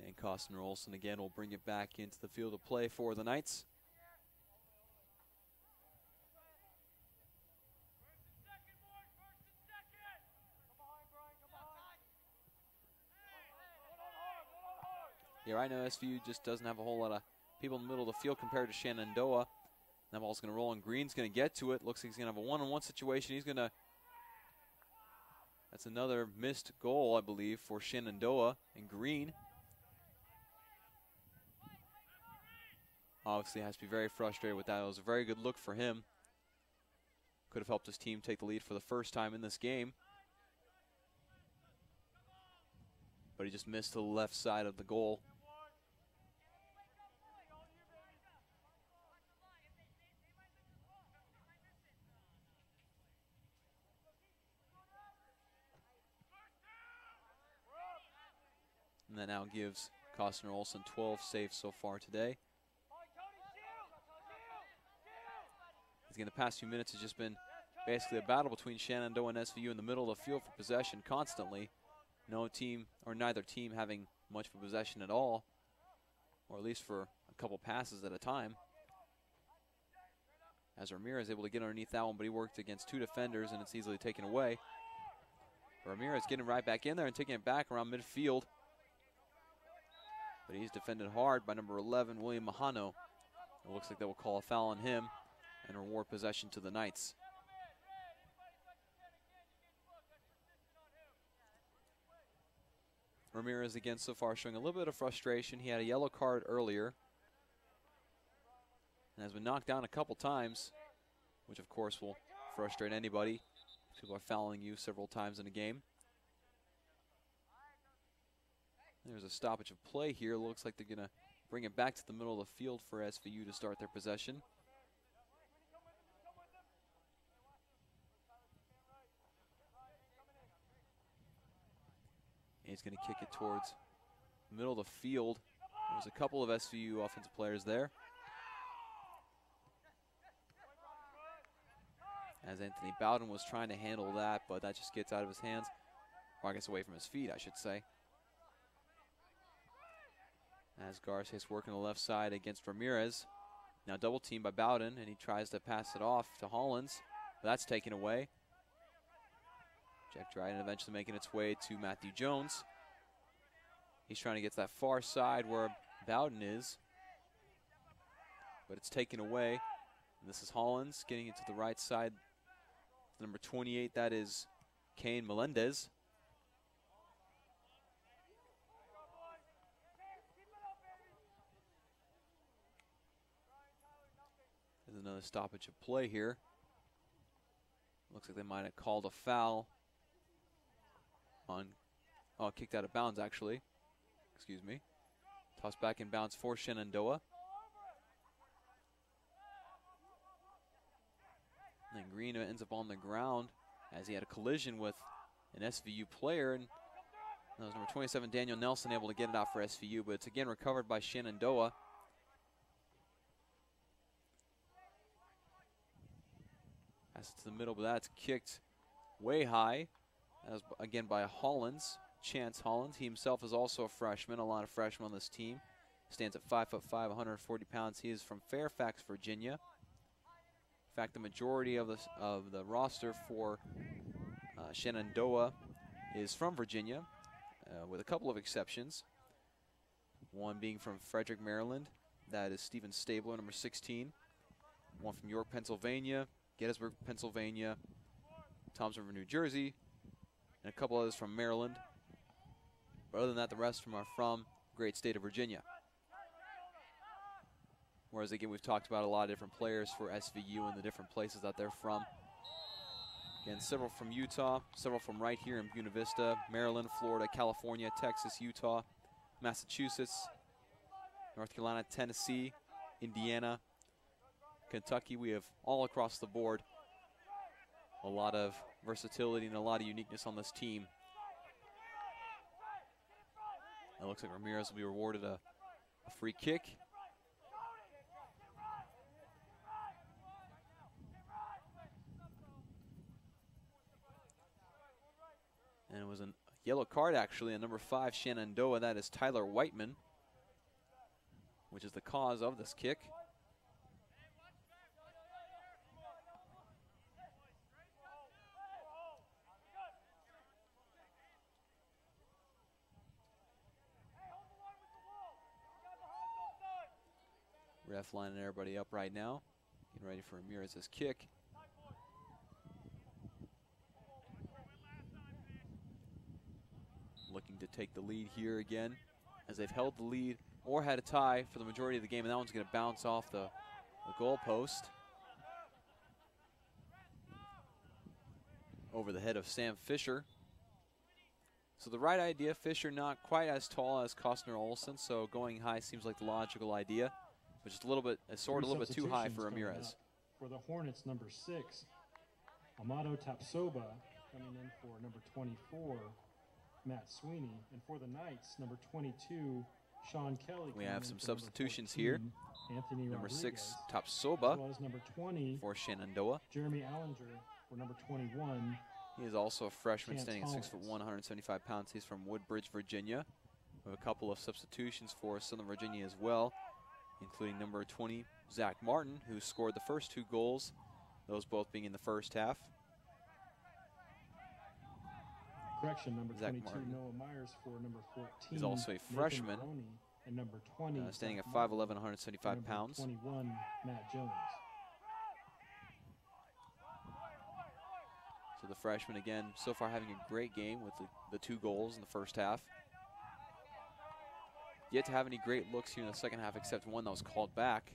And Costner Olsen again will bring it back into the field of play for the Knights. Yeah, right now SVU just doesn't have a whole lot of people in the middle of the field compared to Shenandoah. That ball's going to roll, and Green's going to get to it. Looks like he's going to have a one-on-one situation. He's going to... That's another missed goal, I believe, for Shenandoah and Green. Obviously has to be very frustrated with that. It was a very good look for him. Could have helped his team take the lead for the first time in this game. But he just missed the left side of the goal. And that now gives Costner Olsen 12 saves so far today. Again, the past few minutes has just been basically a battle between Shenandoah and SVU in the middle of the field for possession constantly. No team, or neither team, having much for possession at all, or at least for a couple passes at a time. As Ramirez able to get underneath that one, but he worked against two defenders and it's easily taken away. Ramirez getting right back in there and taking it back around midfield. But he's defended hard by number 11, William Mahano. It looks like they will call a foul on him and reward possession to the Knights. Ramirez again so far showing a little bit of frustration. He had a yellow card earlier and has been knocked down a couple times, which of course will frustrate anybody. People are fouling you several times in a game. There's a stoppage of play here. Looks like they're going to bring it back to the middle of the field for SVU to start their possession. He's going to kick it towards the middle of the field. There's a couple of SVU offensive players there. As Anthony Bowden was trying to handle that, but that just gets out of his hands. Or I guess away from his feet, I should say. As Garces working the left side against Ramirez. Now double teamed by Bowden, and he tries to pass it off to Hollins. But that's taken away. Jack Dryden eventually making its way to Matthew Jones. He's trying to get to that far side where Bowden is. But it's taken away. And this is Hollins getting it to the right side. Number 28, that is Kane Melendez. There's another stoppage of play here. Looks like they might have called a foul on, kicked out of bounds actually. Excuse me. Tossed back in bounds for Shenandoah. And then Green ends up on the ground as he had a collision with an SVU player. And that was number 27, Daniel Nelson, able to get it out for SVU, but it's again recovered by Shenandoah. Pass it to the middle, but that's kicked way high. That was again by Hollins. Chance Holland. He himself is also a freshman. A lot of freshmen on this team. Stands at 5'5", 140 pounds. He is from Fairfax, Virginia. In fact, the majority of the roster for Shenandoah is from Virginia, with a couple of exceptions. One being from Frederick, Maryland. That is Stephen Stabler, number 16. One from York, Pennsylvania, Gettysburg, Pennsylvania, Toms River, New Jersey, and a couple others from Maryland. But other than that, the rest of them are from the great state of Virginia. Whereas, again, we've talked about a lot of different players for SVU and the different places that they're from. Again, several from Utah, several from right here in Buena Vista, Maryland, Florida, California, Texas, Utah, Massachusetts, North Carolina, Tennessee, Indiana, Kentucky. We have all across the board a lot of versatility and a lot of uniqueness on this team. It looks like Ramirez will be rewarded a free kick. And it was a yellow card, actually, on number 5, Shenandoah. That is Tyler Whiteman, which is the cause of this kick. Ref lining everybody up right now, getting ready for Ramirez's kick. Looking to take the lead here again, as they've held the lead or had a tie for the majority of the game, and that one's going to bounce off the goal post over the head of Sam Fisher. So the right idea, Fisher not quite as tall as Costner Olsen, so going high seems like the logical idea, but just a little bit, a sword a little bit too high for Ramirez. For the Hornets, number 6, Amado Tapsoba coming in for number 24, Matt Sweeney, and for the Knights, number 22, Sean Kelly. We have some substitutions here. Anthony number Rodriguez, 6, Tapsoba, as well as number 20, for Shenandoah. Jeremy Allinger for number 21. He is also a freshman, Chance standing at Hollins. 6'1", 175 pounds. He's from Woodbridge, Virginia. We have a couple of substitutions for Southern Virginia as well, including number 20, Zach Martin, who scored the first 2 goals, those both being in the first half. Correction, number Zach 22, Martin. Noah Myers for number 14. He's also a Nathan freshman, Maroney, and number 20, standing at Zach 5'11", Martin, 175 and pounds. number 21, Matt Jones. So the freshman, again, so far having a great game with the 2 goals in the first half. Yet to have any great looks here in the second half, except one that was called back.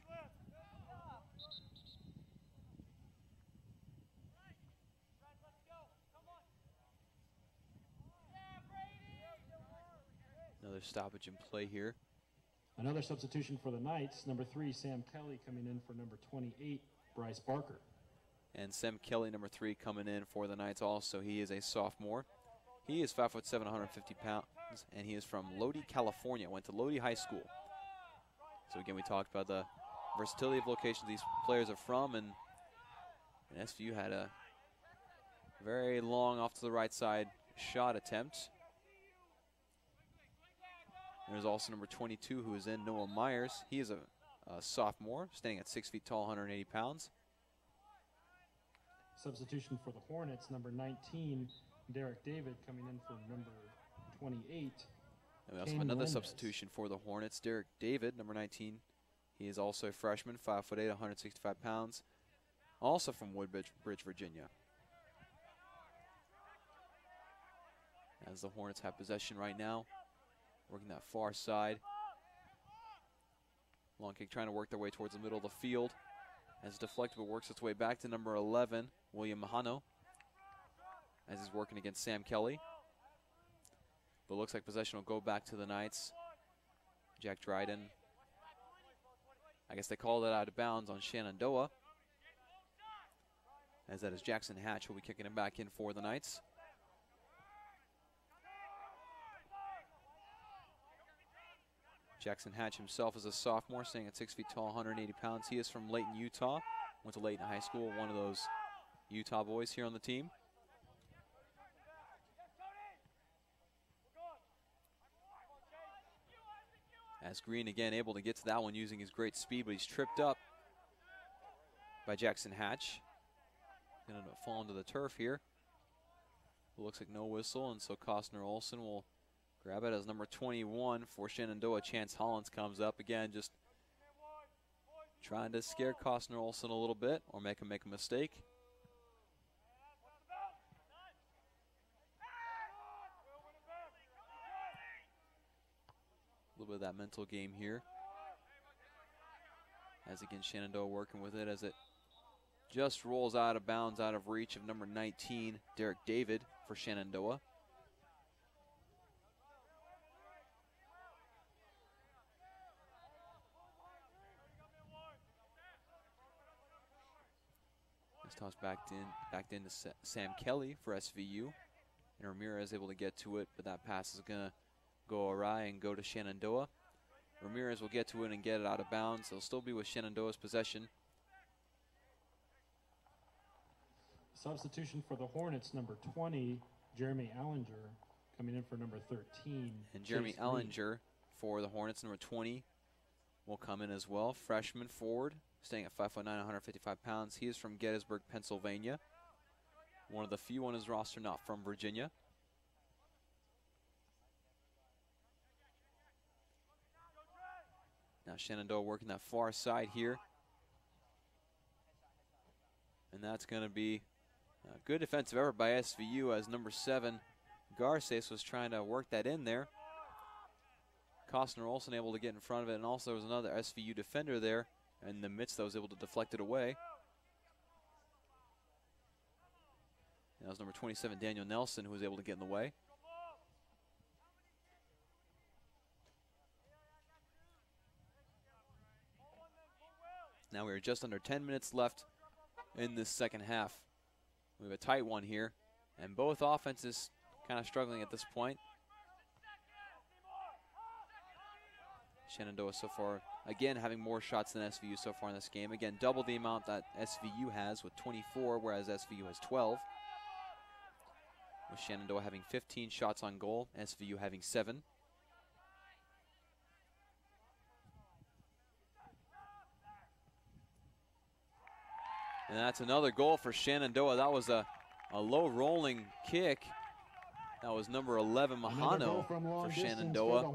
Another stoppage in play here. Another substitution for the Knights, number 3, Sam Kelly coming in for number 28, Bryce Barker. And Sam Kelly, number 3, coming in for the Knights also. He is a sophomore. He is 5'7", 150 pounds, and he is from Lodi, California. Went to Lodi High School. So again, we talked about the versatility of locations these players are from, and SVU had a very long off to the right side shot attempt. There's also number 22, who is in, Noah Myers. He is a sophomore, standing at 6 feet tall, 180 pounds. Substitution for the Hornets, number 19, Derek David coming in for number 28. And we also Kane have another Melendez. substitution for the Hornets, Derek David, number 19. He is also a freshman, 5'8", 165 pounds, also from Woodbridge, Virginia. As the Hornets have possession right now, working that far side. Long kick trying to work their way towards the middle of the field. As deflected, but works its way back to number 11, William Mahano, as he's working against Sam Kelly. But looks like possession will go back to the Knights. Jack Dryden, I guess they called it out of bounds on Shenandoah, as that is Jackson Hatch who will be kicking it back in for the Knights. Jackson Hatch himself is a sophomore, standing at 6 feet tall, 180 pounds. He is from Layton, Utah. Went to Layton High School, one of those Utah boys here on the team. As Green again able to get to that one using his great speed, but he's tripped up by Jackson Hatch. Gonna end up falling to the turf here. It looks like no whistle, and so Costner Olson will grab it as number 21 for Shenandoah. Chance Hollins comes up again, just trying to scare Costner Olson a little bit or make him make a mistake. A little bit of that mental game here. As again, Shenandoah working with it as it just rolls out of bounds, out of reach of number 19, Derek David for Shenandoah. This toss backed into Sam Kelly for SVU. And Ramirez able to get to it, but that pass is going to go awry and go to Shenandoah. Ramirez will get to it and get it out of bounds. It'll still be with Shenandoah's possession. Substitution for the Hornets, number 20, Jeremy Allinger, coming in for number 13. And Jeremy Chase Allinger for the Hornets, number 20, will come in as well. Freshman forward, staying at 5'9", 155 pounds. He is from Gettysburg, Pennsylvania. One of the few on his roster not from Virginia. Now Shenandoah working that far side here. And that's going to be a good defensive effort by SVU as number 7, Garces, was trying to work that in there. Costner Olson able to get in front of it, and also there was another SVU defender there in the midst that was able to deflect it away. And that was number 27, Daniel Nelson, who was able to get in the way. Now we are just under 10 minutes left in this second half. We have a tight one here, and both offenses kind of struggling at this point. Shenandoah so far, again, having more shots than SVU so far in this game. Again, double the amount that SVU has with 24, whereas SVU has 12. With Shenandoah having 15 shots on goal, SVU having 7. And that's another goal for Shenandoah. That was a low rolling kick. That was number 11, Mahano, for Shenandoah.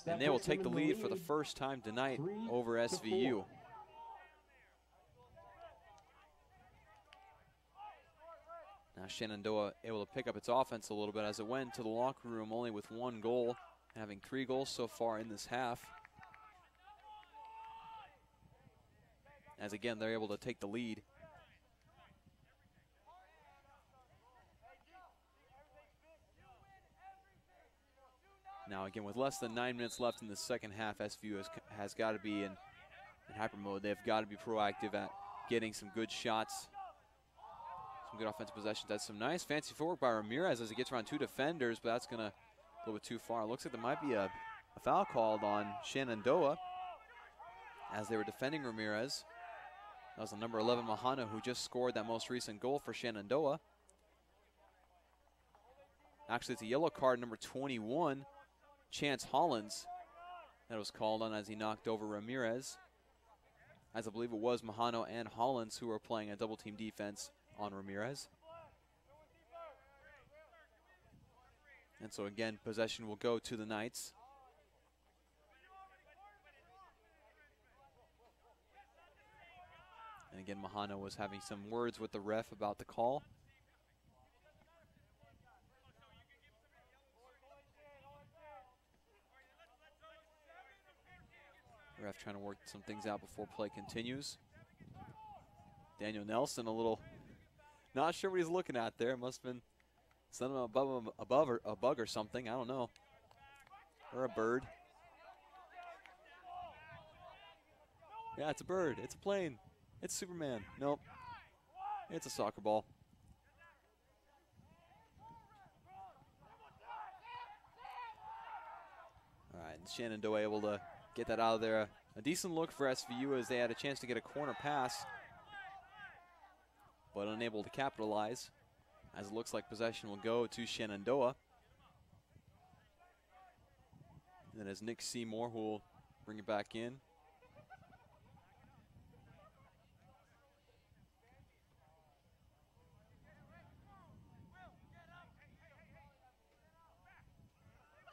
And they will take the lead for the first time tonight over SVU. Now Shenandoah able to pick up its offense a little bit as it went to the locker room only with 1 goal, having 3 goals so far in this half. As again, they're able to take the lead. Now again, with less than 9 minutes left in the second half, SVU has got to be in hyper mode. They've got to be proactive at getting some good shots, some good offensive possessions. That's some nice fancy footwork by Ramirez as he gets around 2 defenders, but that's going to a little bit too far. It looks like there might be a foul called on Shenandoah as they were defending Ramirez. That was the number 11, Mahano, who just scored that most recent goal for Shenandoah. Actually, it's a yellow card, number 21, Chance Hollins, that was called on as he knocked over Ramirez. As I believe it was Mahano and Hollins who were playing a double team defense on Ramirez. And so again, possession will go to the Knights. And again, Mahano was having some words with the ref about the call. Ref trying to work some things out before play continues. Daniel Nelson a little not sure what he's looking at there. Must have been something above or a bug or something. I don't know. Or a bird. Yeah, it's a bird. It's a plane. It's Superman. Nope. It's a soccer ball. All right, and Shenandoah able to get that out of there. A decent look for SVU as they had a chance to get a corner pass, but unable to capitalize, as it looks like possession will go to Shenandoah. And then as Nick Seymour, who will bring it back in.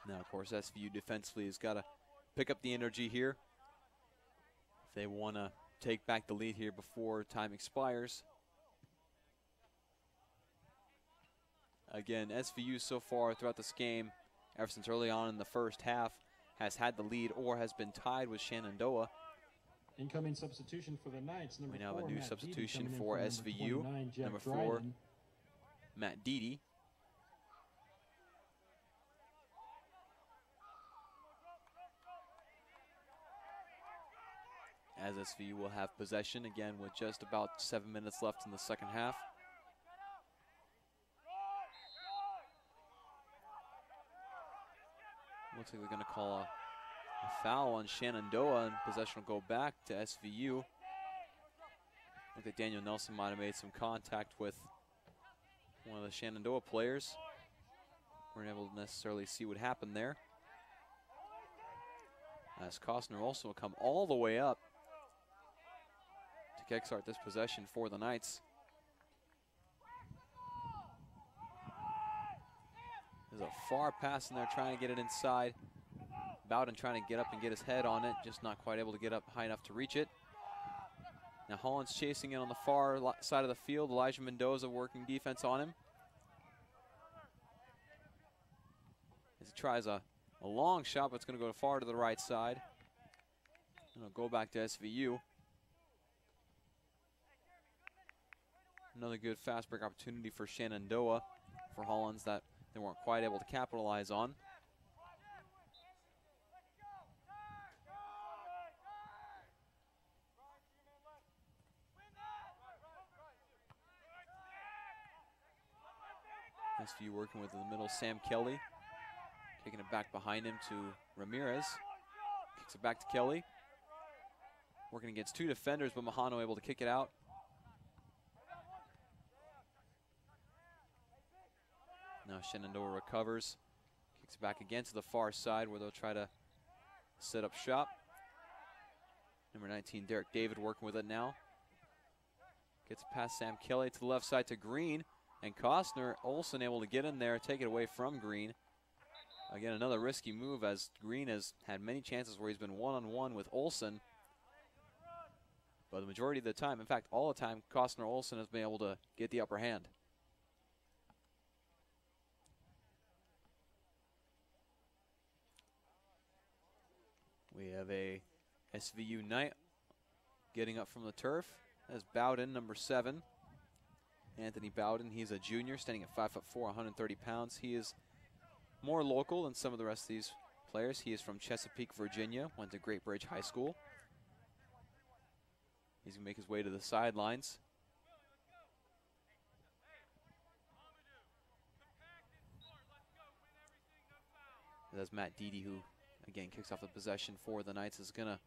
Now, of course, SVU defensively has got to pick up the energy here if they want to take back the lead here before time expires. Again, SVU so far throughout this game, ever since early on in the first half, has had the lead or has been tied with Shenandoah. Incoming substitution for the Knights. We now have a new substitution for SVU. Number 4, Matt Deedy. As SVU will have possession again with just about 7 minutes left in the second half. Looks like they're going to call a foul on Shenandoah, and possession will go back to SVU. Look like Daniel Nelson might have made some contact with one of the Shenandoah players. We're not able to necessarily see what happened there. As Costner also will come all the way up to kickstart this possession for the Knights. There's a far pass in there trying to get it inside. Bowden trying to get up and get his head on it, just not quite able to get up high enough to reach it. Now Holland's chasing it on the far side of the field. Elijah Mendoza working defense on him. As he tries a long shot, but it's going to go far to the right side. And it'll go back to SVU. Another good fast break opportunity for Shenandoah, for Hollands, that they weren't quite able to capitalize on. SVU working with in the middle, Sam Kelly. Kicking it back behind him to Ramirez. Kicks it back to Kelly. Working against 2 defenders, but Mahano able to kick it out. Now Shenandoah recovers. Kicks it back again to the far side where they'll try to set up shop. Number 19, Derek David, working with it now. Gets past Sam Kelly to the left side to Green. And Costner, Olsen able to get in there, take it away from Green. Again, another risky move, as Green has had many chances where he's been one-on-one with Olsen. But the majority of the time, in fact, all the time, Costner Olsen has been able to get the upper hand. We have a SVU Knight getting up from the turf. That's Bowden, number 7. Anthony Bowden, he's a junior, standing at 5'4", 130 pounds. He is more local than some of the rest of these players. He is from Chesapeake, Virginia, went to Great Bridge High School. He's going to make his way to the sidelines. That's Matt Deedy, who, again, kicks off the possession for the Knights. Is going to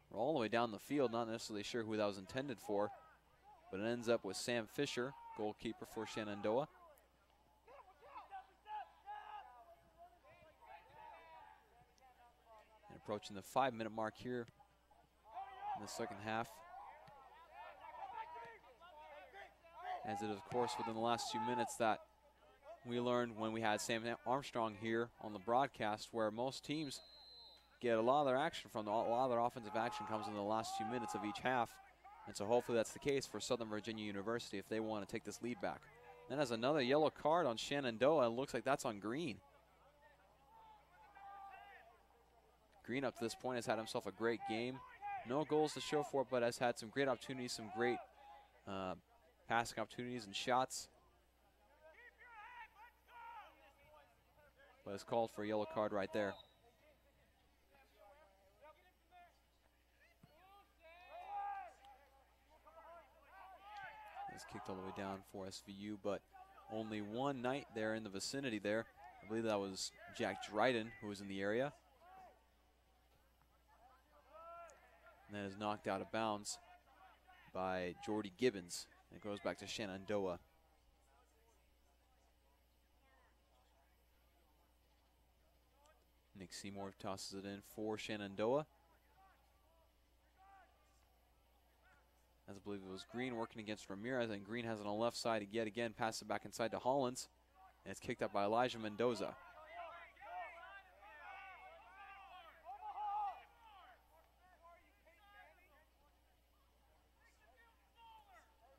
roll all the way down the field, not necessarily sure who that was intended for, but it ends up with Sam Fisher, goalkeeper for Shenandoah. And approaching the 5-minute mark here in the second half. As it is, of course, within the last 2 minutes that we learned when we had Sam Armstrong here on the broadcast, where most teams get a lot of their action from, a lot of their offensive action comes in the last 2 minutes of each half. And so hopefully that's the case for Southern Virginia University if they want to take this lead back. Then has another yellow card on Shenandoah. It looks like that's on Green. Green up to this point has had himself a great game. No goals to show for it, but has had some great opportunities, some great passing opportunities and shots. But it's called for a yellow card right there. It's kicked all the way down for SVU, but only one Knight there in the vicinity there. I believe that was Jack Dryden, who was in the area. And that is knocked out of bounds by Jordy Gibbons. And it goes back to Shenandoah. Nick Seymour tosses it in for Shenandoah. As I believe it was Green working against Ramirez, and Green has it on the left side yet again, pass it back inside to Hollins, and it's kicked up by Elijah Mendoza.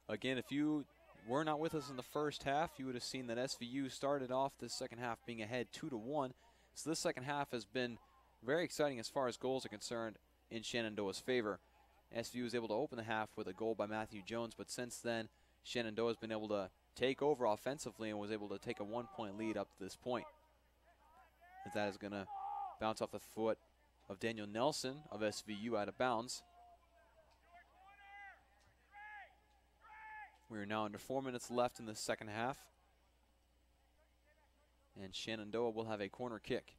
Again, if you were not with us in the first half, you would have seen that SVU started off the second half being ahead 2-1. So this second half has been very exciting as far as goals are concerned in Shenandoah's favor. SVU was able to open the half with a goal by Matthew Jones, but since then, Shenandoah has been able to take over offensively and was able to take a 1-point lead up to this point. As that is going to bounce off the foot of Daniel Nelson of SVU out of bounds. We are now under 4 minutes left in the second half. And Shenandoah will have a corner kick.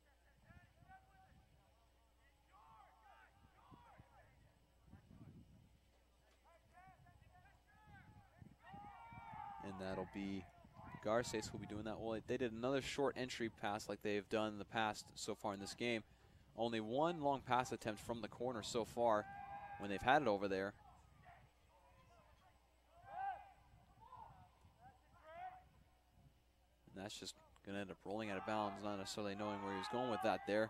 And that'll be Garces who'll be doing that. Well, they did another short entry pass like they've done in the past so far in this game. Only one long pass attempt from the corner so far when they've had it over there. And that's just going to end up rolling out of bounds, not necessarily knowing where he was going with that there.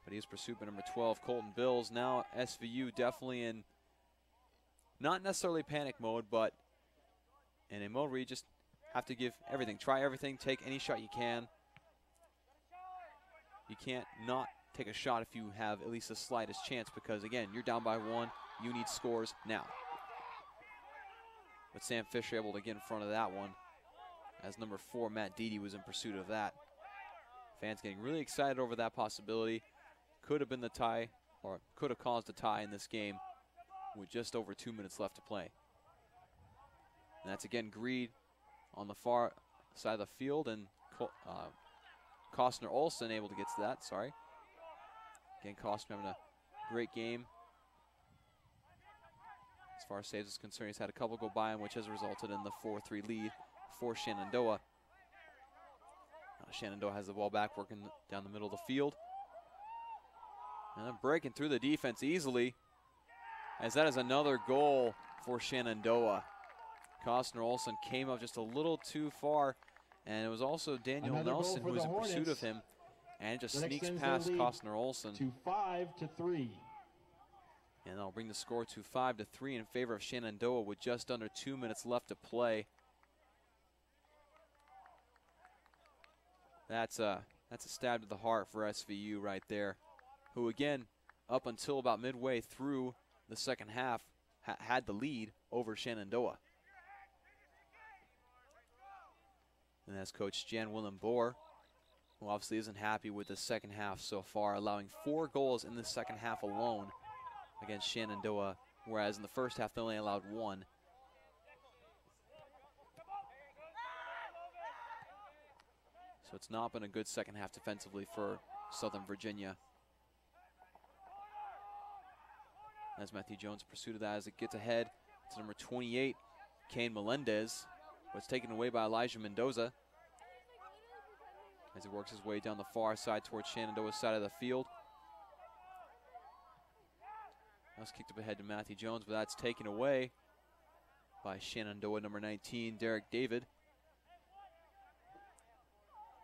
But he is pursued by number 12, Colton Bills. Now SVU definitely in not necessarily panic mode, but in a mode where you just have to give everything. Try everything, take any shot you can. You can't not take a shot if you have at least the slightest chance because, again, you're down by one. You need scores now. But Sam Fisher able to get in front of that one as number 4, Matt Deedy, was in pursuit of that. Fans getting really excited over that possibility. Could have been the tie, or could have caused a tie in this game with just over 2 minutes left to play. And that's again Greed on the far side of the field, and Costner Olsen able to get to that, sorry. Again, Costner having a great game. As far as saves is concerned, he's had a couple go by him, which has resulted in the 4-3 lead for Shenandoah. Shenandoah has the ball back, working down the middle of the field. And then breaking through the defense easily, as that is another goal for Shenandoah. Costner Olsen came up just a little too far, and it was also Daniel Nelson who was in pursuit of him, and it just sneaks past Costner Olsen. To 5-3. And that'll bring the score to 5-3 in favor of Shenandoah with just under 2 minutes left to play. That's a stab to the heart for SVU right there, who again, up until about midway through the second half, had the lead over Shenandoah. And that's Coach Jan Willem Boer, who obviously isn't happy with the second half so far, allowing 4 goals in the second half alone against Shenandoah, whereas in the first half they only allowed 1. So it's not been a good second half defensively for Southern Virginia. As Matthew Jones pursued of that as it gets ahead to number 28, Kane Melendez, but it's taken away by Elijah Mendoza as he works his way down the far side towards Shenandoah's side of the field. That's kicked up ahead to Matthew Jones, but that's taken away by Shenandoah number 19, Derek David.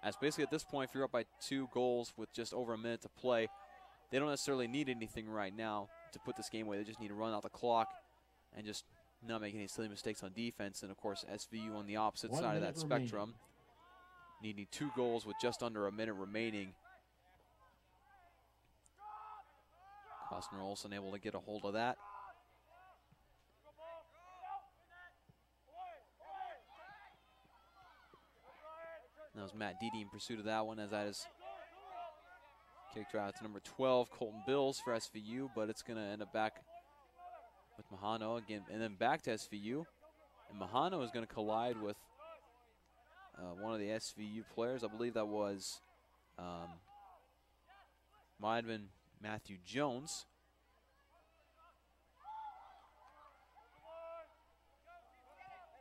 As basically at this point, if you're up by 2 goals with just over a minute to play, they don't necessarily need anything right now to put this game away. They just need to run out the clock and just not make any silly mistakes on defense. And of course, SVU on the opposite side of that spectrum, needing 2 goals with just under a minute remaining. Costner Olsen able to get a hold of that. And that was Matt Deedy in pursuit of that one, as that is kicked out to number 12, Colton Bills for SVU, but it's going to end up back with Mahano again, and then back to SVU. And Mahano is going to collide with one of the SVU players. I believe that was, might have been Matthew Jones.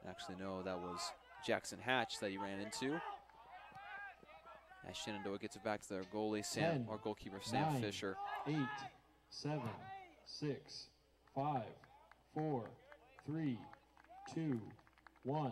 Actually, no, that was Jackson Hatch that he ran into. As Shenandoah gets it back to their goalie, or goalkeeper Sam 9, Fisher. 8, 7, 6, 5, 4, 3, 2, 1.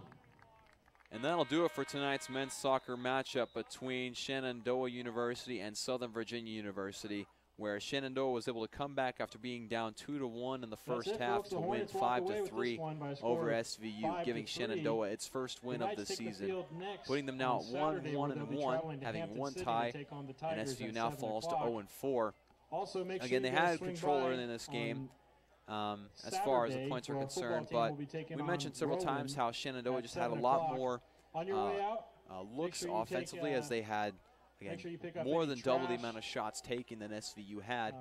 And that'll do it for tonight's men's soccer matchup between Shenandoah University and Southern Virginia University, where Shenandoah was able to come back after being down 2-1 in the first half to win 5-3 over SVU, giving Shenandoah its first win of the season, putting them now at 1-1, having one tie, and SVU now falls to 0-4. Again, they had control early in this game as far as the points are concerned, but we mentioned several times how Shenandoah just had a lot more looks offensively, as they had, again, more than double the amount of shots taken than SVU had.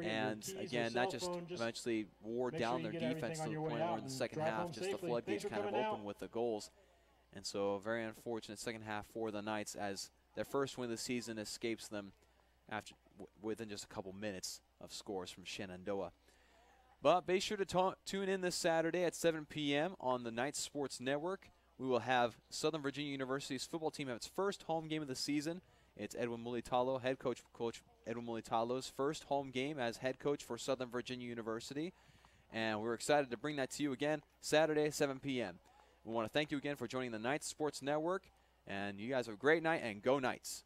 And again, that just eventually wore down their defense to the point where in the second half, just the floodgates kind of opened with the goals. And so a very unfortunate second half for the Knights, as their first win of the season escapes them after within just a couple minutes of scores from Shenandoah. But be sure to tune in this Saturday at 7 p.m. on the Knights Sports Network. We will have Southern Virginia University's football team have its first home game of the season. It's Edwin Mulitalo, head coach Edwin Mulitalo's first home game as head coach for Southern Virginia University. And we're excited to bring that to you again Saturday, 7 p.m. We want to thank you again for joining the Knights Sports Network. And you guys have a great night, and go Knights.